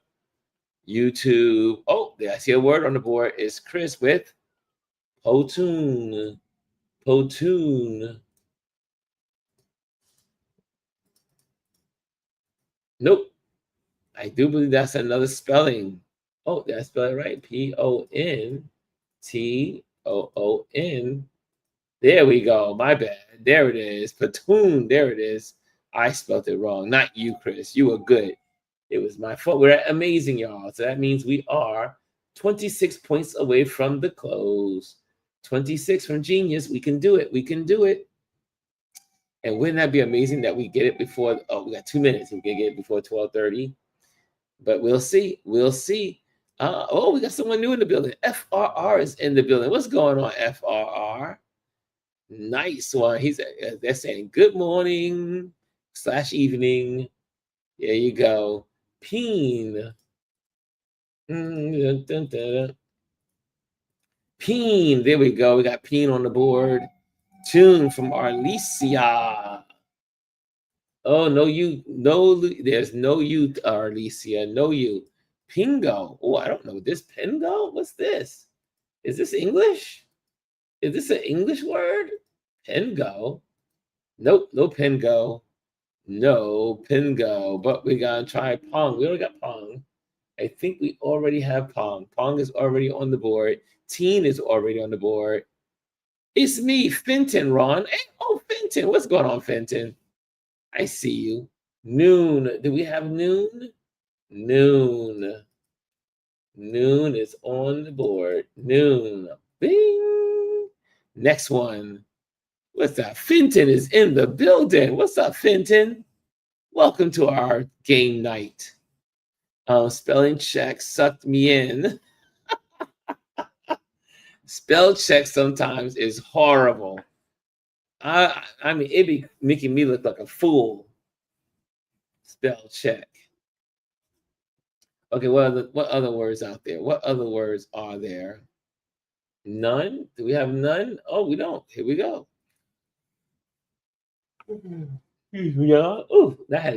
Oh, there I see a word on the board. Is Chris with Potoon. Potoon. Nope. I do believe that's another spelling. Oh, did I spell it right? Pontoon. There we go. My bad. There it is. Platoon. There it is. I spelled it wrong. Not you, Chris. You were good. It was my fault. We're at amazing, y'all. So that means we are 26 points away from the close. 26 from genius. We can do it. We can do it. And wouldn't that be amazing that we get it before? Oh, we got 2 minutes. We can get it before 12:30. But we'll see. We'll see. Oh, we got someone new in the building. FRR is in the building. What's going on, FRR? Nice one. They're saying good morning / evening. There you go. Peen. Peen. There we go. We got Peen on the board. Tune from Arlesia. Oh, no, there's no you, Arlesia. No you. Pingo. Oh, I don't know. This Pingo? What's this? Is this English? Is this an English word? Pingo? Nope, no Pingo. No Pingo. But we gotta try Pong. We already got Pong. I think we already have Pong. Pong is already on the board. Teen is already on the board. It's me, Fenton, Ron. Hey, oh, Fenton. What's going on, Fenton? I see you. Noon. Do we have Noon? Noon. Noon is on the board. Noon. Bing. Next one. What's that? Fenton is in the building. What's up, Fenton? Welcome to our game night. Spelling check sucked me in. Spell check sometimes is horrible. I mean, it be making me look like a fool. Spell check. Okay, what other words out there? What other words are there? None? Do we have none? Oh, we don't. Here we go. Yeah. Oh, I had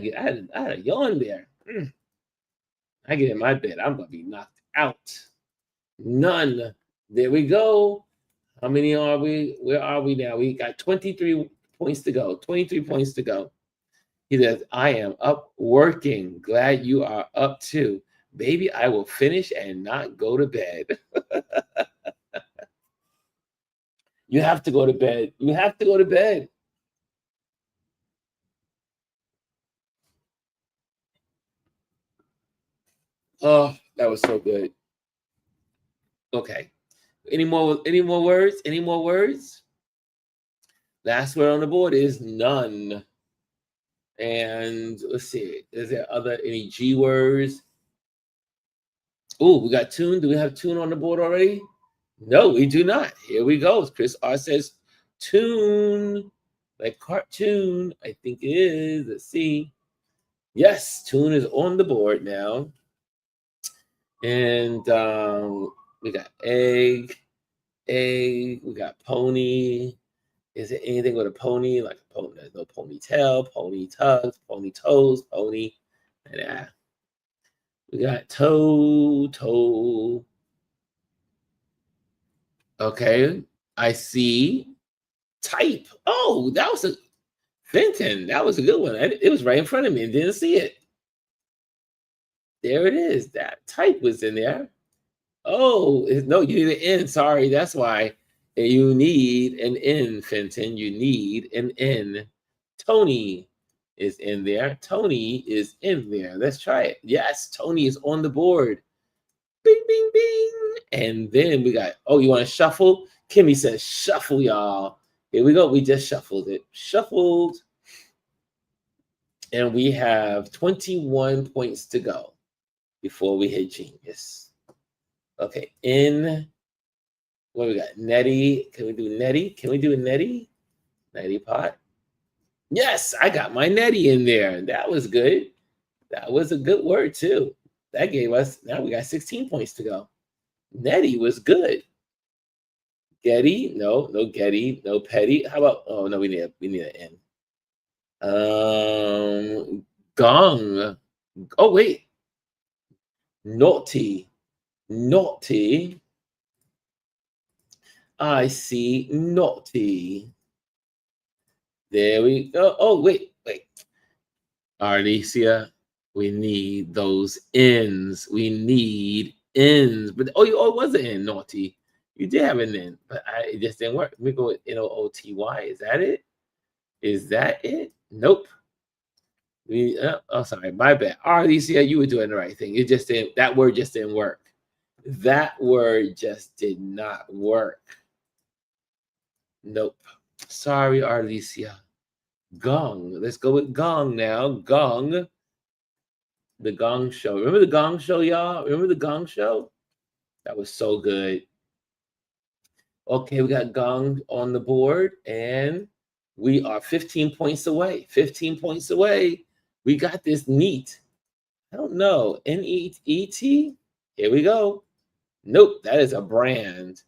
a yawn there. I get in my bed, I'm gonna be knocked out. None. There we go. How many are we? Where are we now? We got 23 points to go. 23 points to go. He says, I am up working. Glad you are up too. Baby, I will finish and not go to bed. You have to go to bed. You have to go to bed. Oh, that was so good. Okay. Any more words? Any more words? Last word on the board is none. And let's see. Is there any G words? Oh, we got tune. Do we have tune on the board already? No, we do not. Here we go. Chris R says tune, like cartoon. I think it is. Let's see. Yes, tune is on the board now. And we got egg. We got pony. Is it anything with a pony? Like a pony? There's no ponytail, pony tugs, pony toes, pony. And we got toe. Okay, I see. Type. Oh, that was a Fenton. That was a good one. It was right in front of me and didn't see it. There it is. That type was in there. Oh, no, you need an N. Sorry, that's why. You need an N, Fenton. You need an N. Tony is in there. Tony is in there. Let's try it. Yes, Tony is on the board. Bing, bing, bing. And then we got, oh, you want to shuffle? Kimmy says shuffle, y'all. Here we go. We just shuffled it. Shuffled. And we have 21 points to go before we hit genius. Okay, what we got? Nettie. Can we do Nettie? Can we do a Nettie? Nettie pot. Yes, I got my Nettie in there. That was good. That was a good word too. That gave us, now we got 16 points to go. Nettie was good. Getty, no Getty, no Petty. How about, oh no, we need an N. Gong. Oh wait. Naughty. I see naughty. There we go. Oh, wait. Arlesia, we need those N's. We need N's. But it was an N, naughty. You did have an N, but it just didn't work. Let me go with Nooty. Is that it? Is that it? Nope. Sorry, my bad. Arlesia, you were doing the right thing. It just didn't. That word just didn't work. That word just did not work. Nope. Sorry, Arlesia. Gong. Let's go with gong now. Gong. The Gong Show. Remember the Gong Show, y'all? Remember the Gong Show? That was so good. Okay, we got gong on the board, and we are 15 points away. 15 points away. We got this neat. I don't know. N-E-E-T? Here we go. Nope, that is a brand.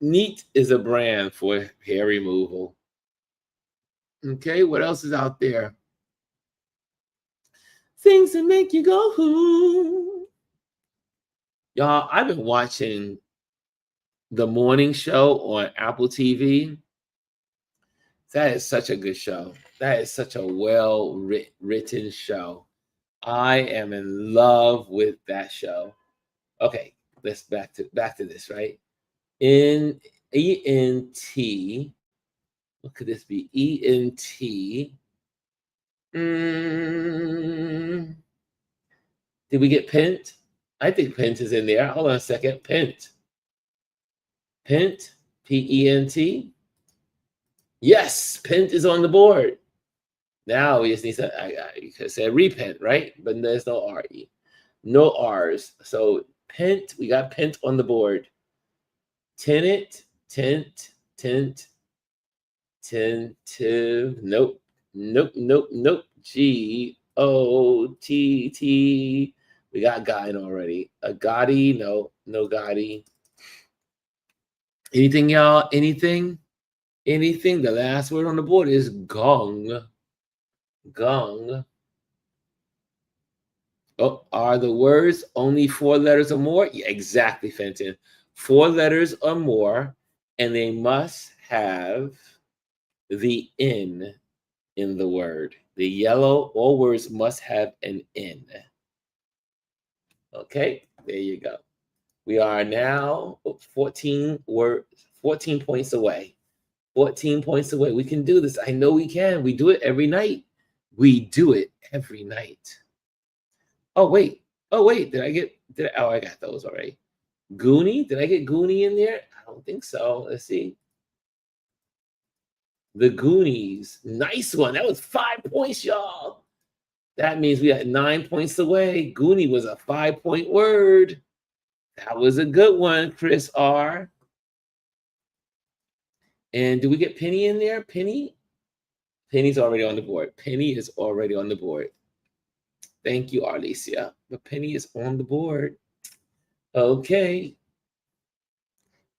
Neat is a brand for hair removal. Okay, what else is out there? Things that make you go, whoo. Y'all, I've been watching The Morning Show on Apple TV. That is such a good show. That is such a well-written show. I am in love with that show. Okay, let's back to this, right? E-N-T. What could this be? E-N-T. Did we get Pent? I think Pent is in there. Hold on a second. Pent. Pent. P-E-N-T. Yes, Pent is on the board. Now we just need to, you could say repent, right? But there's no R-E. No R's. So Pent, we got Pent on the board. Tenant, tent, tent, tentive. Nope. Nope, nope, nope. G-O-T-T. We got guide already. A Gotti, no, no Gotti. Anything, y'all? Anything? Anything? The last word on the board is gong. Gong. Oh, are the words only 4 letters or more? Yeah, exactly, Fenton. 4 letters or more, and they must have the N in the word. The yellow, all words must have an N. Okay, there you go. We are now 14 points away. 14 points away. We can do this. I know we can. We do it every night. We do it every night. Oh, wait. Oh, wait. Oh, I got those already. Goonie? Did I get Goonie in there? I don't think so. Let's see. The Goonies. Nice one. That was 5 points, y'all. That means we got 9 points away. Goonie was a 5-point word. That was a good one, Chris R. And do we get Penny in there? Penny? Penny's already on the board. Penny is already on the board. Thank you, Arlesia. But Penny is on the board. Okay.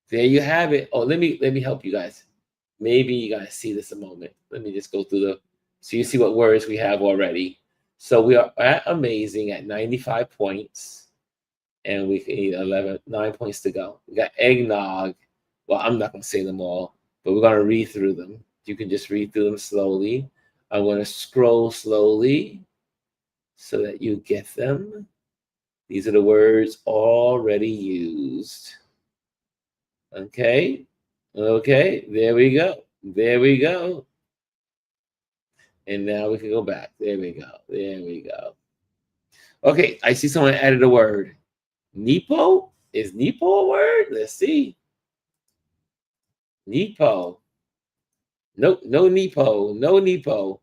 There you have it. Oh, let me help you guys. Maybe you guys see this a moment. Let me just go through so you see what words we have already. So we are at amazing at 95 points. And we need 9 points to go. We got eggnog. Well, I'm not going to say them all, but we're going to read through them. You can just read through them slowly. I'm going to scroll slowly so that you get them. These are the words already used. Okay. Okay. There we go. There we go. And now we can go back. There we go. There we go. Okay. I see someone added a word. Nepo? Is Nepo a word? Let's see. Nepo. No Nepo. No Nepo.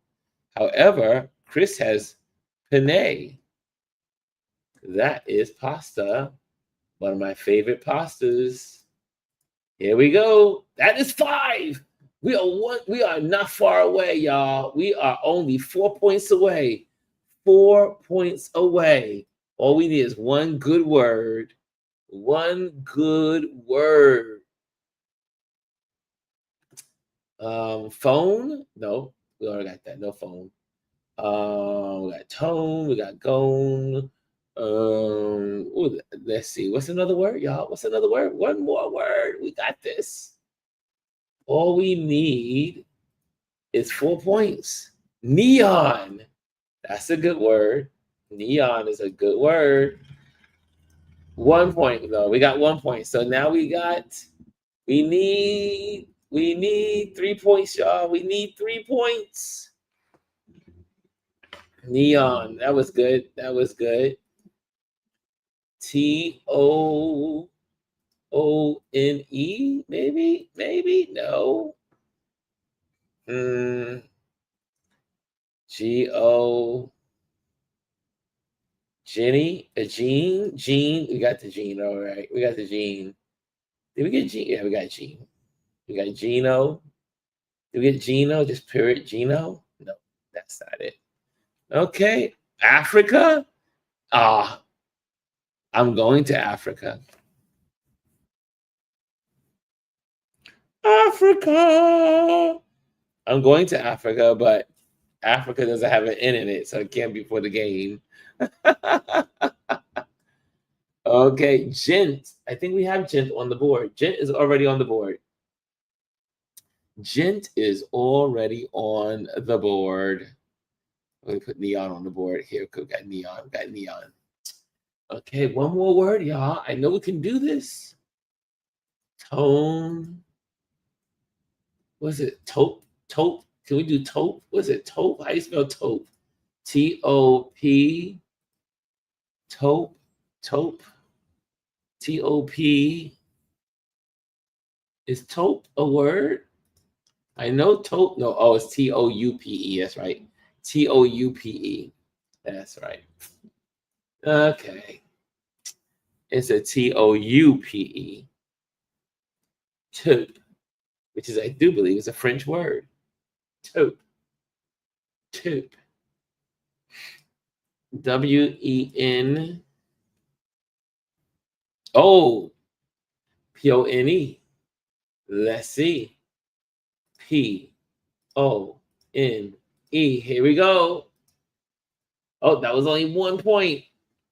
However, Chris has penne. That is pasta. One of my favorite pastas. Here we go. That is 5. We are not far away, y'all. We are only 4 points away. 4 points away. All we need is one good word. One good word. Phone? No, we already got that. No phone. We got tone. We got gone. Let's see. What's another word, y'all? What's another word? One more word. We got this. All we need is 4 points. Neon. That's a good word. Neon is a good word. 1 point though. We got 1 point. So now we need 3 points, y'all. We need 3 points. Neon. That was good. That was good. Tone. Maybe? Maybe? No. G-O. Jenny? A Jean? Jean? We got the Jean. All right. We got the Jean. Did we get Jean? Yeah, we got Jean. We got Gino. Did we get Gino? Just period Gino? No, that's not it. Okay. Africa? I'm going to Africa. Africa. I'm going to Africa, but Africa doesn't have an N in it, so it can't be for the game. Okay, Gent. I think we have Gent on the board. Gent is already on the board. Gent is already on the board. Let me put neon on the board here. We got neon. We got neon. Okay, one more word, y'all. I know we can do this. Tone. What's it? Taupe? Taupe? Can we do taupe? What's it? Taupe? How do you spell taupe? T-O-P. Taupe. Taupe. T-O-P. Is taupe a word? I know taupe. No, it's T-O-U-P-E. That's right. T-O-U-P-E. That's right. Okay. It's a T-O-U-P-E. taupe, which is, I do believe, is a French word. Taupe. Taupe. W-E-N. Oh, P-O-N-E. Let's see. P-O-N-E. Here we go. Oh, that was only 1 point.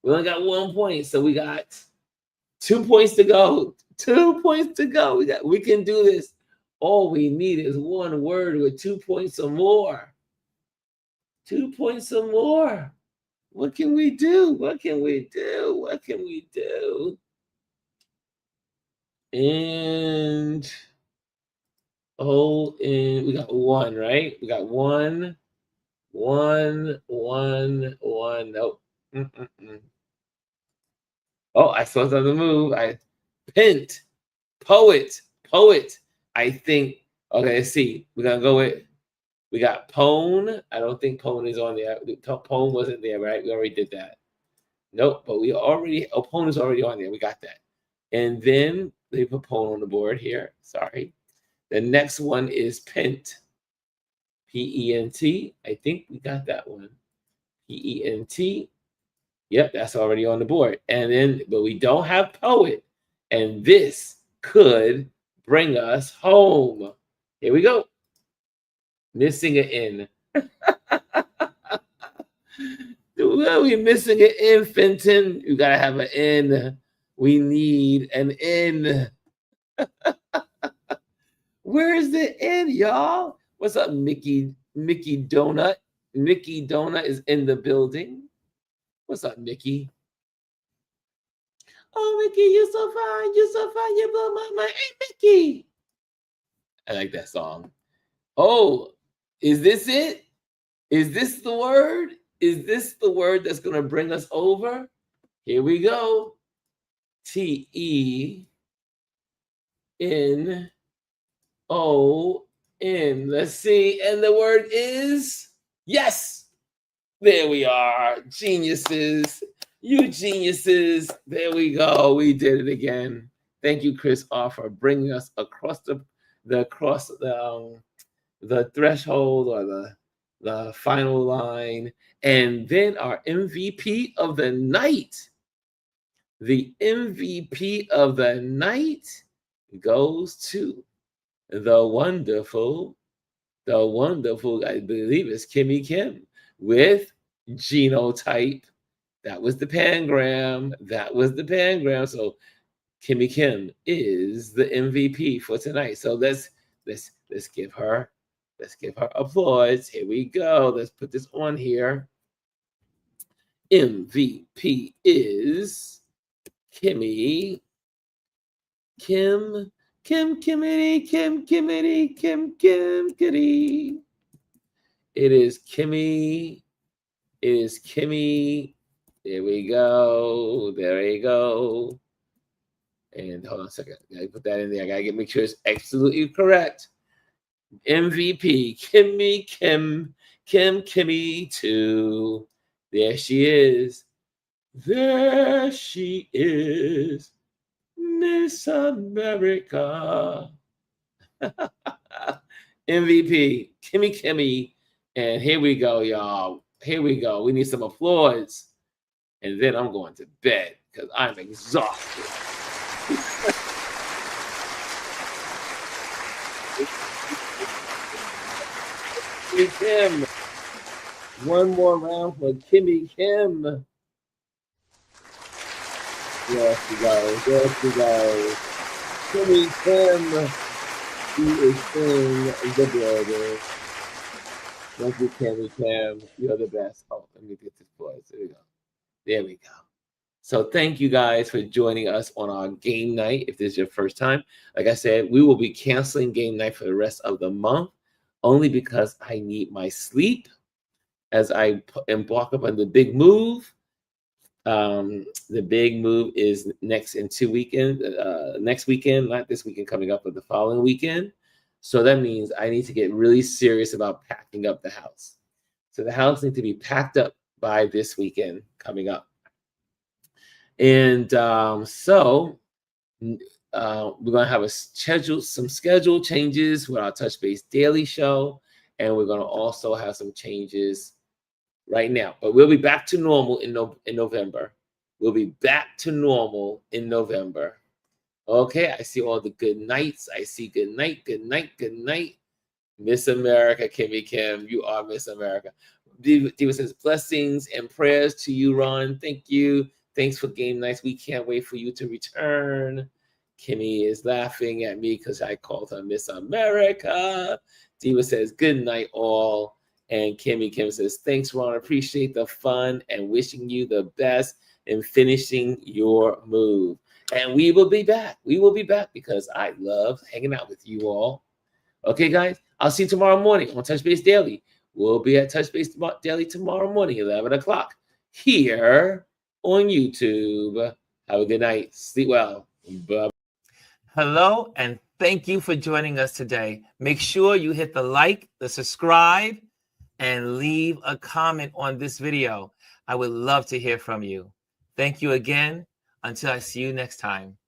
We only got 1 point. So we got 2 points to go. 2 points to go. We can do this. All we need is one word with 2 points or more. 2 points or more. What can we do? What can we do? What can we do? And we got 1, right? We got 1. 1, 1, 1. Nope. Oh, I saw something move. Pent. Poet. I think. Okay, let's see. We're gonna go with. We got pone. I don't think pone is on there. Pone wasn't there, right? We already did that. Nope, but pone is already on there. We got that. And then they put pone on the board here. Sorry. The next one is pent. P-E-N-T. I think we got that one. P-E-N-T. Yep, that's already on the board. And then, but we don't have poet. And this could bring us home. Here we go. Missing an N. Well, we're missing an N, Fenton. You gotta have an N. We need an N. Where's the N, y'all? What's up, Mickey Donut? Mickey Donut is in the building. What's up, Mickey? Oh, Mickey, you're so fine. You're so fine. You blow my mind. Hey, Mickey. I like that song. Oh, is this it? Is this the word? Is this the word that's going to bring us over? Here we go. T-E-N-O-N. Let's see. And the word is yes. There we are. Geniuses. You geniuses. There we go. We did it again. Thank you, Chris R, for bringing us across the threshold or the final line. And then our MVP of the night. The MVP of the night goes to the wonderful, I believe it's Kimmy Kim with genotype. That was the pangram. So Kimmy Kim is the MVP for tonight. So let's give her applause. Here we go. Let's put this on here. MVP is Kimmy. Kim Kitty. It is Kimmy. There we go. And hold on a second. I gotta put that in there. I gotta make sure it's absolutely correct. MVP, Kimmy 2. There she is. Miss America. MVP, Kimmy. And here we go, y'all. Here we go. We need some applause. And then I'm going to bed because I'm exhausted. Kim. One more round for Kimmy Kim. Yes, we go. Kimmy Kim. She is in the building. Thank you, Kimmy Kim. You're the best. Oh, let me get this place. There we go. So thank you guys for joining us on our game night. If this is your first time, like I said, we will be canceling game night for the rest of the month, only because I need my sleep as I embark upon the big move. The big move is next weekend, not this weekend coming up, but the following weekend. So that means I need to get really serious about packing up the house. So the house needs to be packed up by this weekend coming up. And so We're going to have some schedule changes with our Touch Base Daily show. And we're going to also have some changes right now. But we'll be back to normal in November. We'll be back to normal in November. Okay, I see all the good nights. I see good night, good night, good night. Miss America, Kimmy Kim, you are Miss America. Diva says, blessings and prayers to you, Ron. Thank you. Thanks for game nights. We can't wait for you to return. Kimmy is laughing at me because I called her Miss America. Diva says, good night, all. And Kimmy Kim says, thanks, Ron. Appreciate the fun and wishing you the best in finishing your move. And we will be back. We will be back because I love hanging out with you all. Okay, guys, I'll see you tomorrow morning on Touch Base Daily. We'll be at Touch Base Daily tomorrow morning, 11 o'clock, here on YouTube. Have a good night. Sleep well. Bye. Hello, and thank you for joining us today. Make sure you hit the like, the subscribe, and leave a comment on this video. I would love to hear from you. Thank you again. Until I see you next time.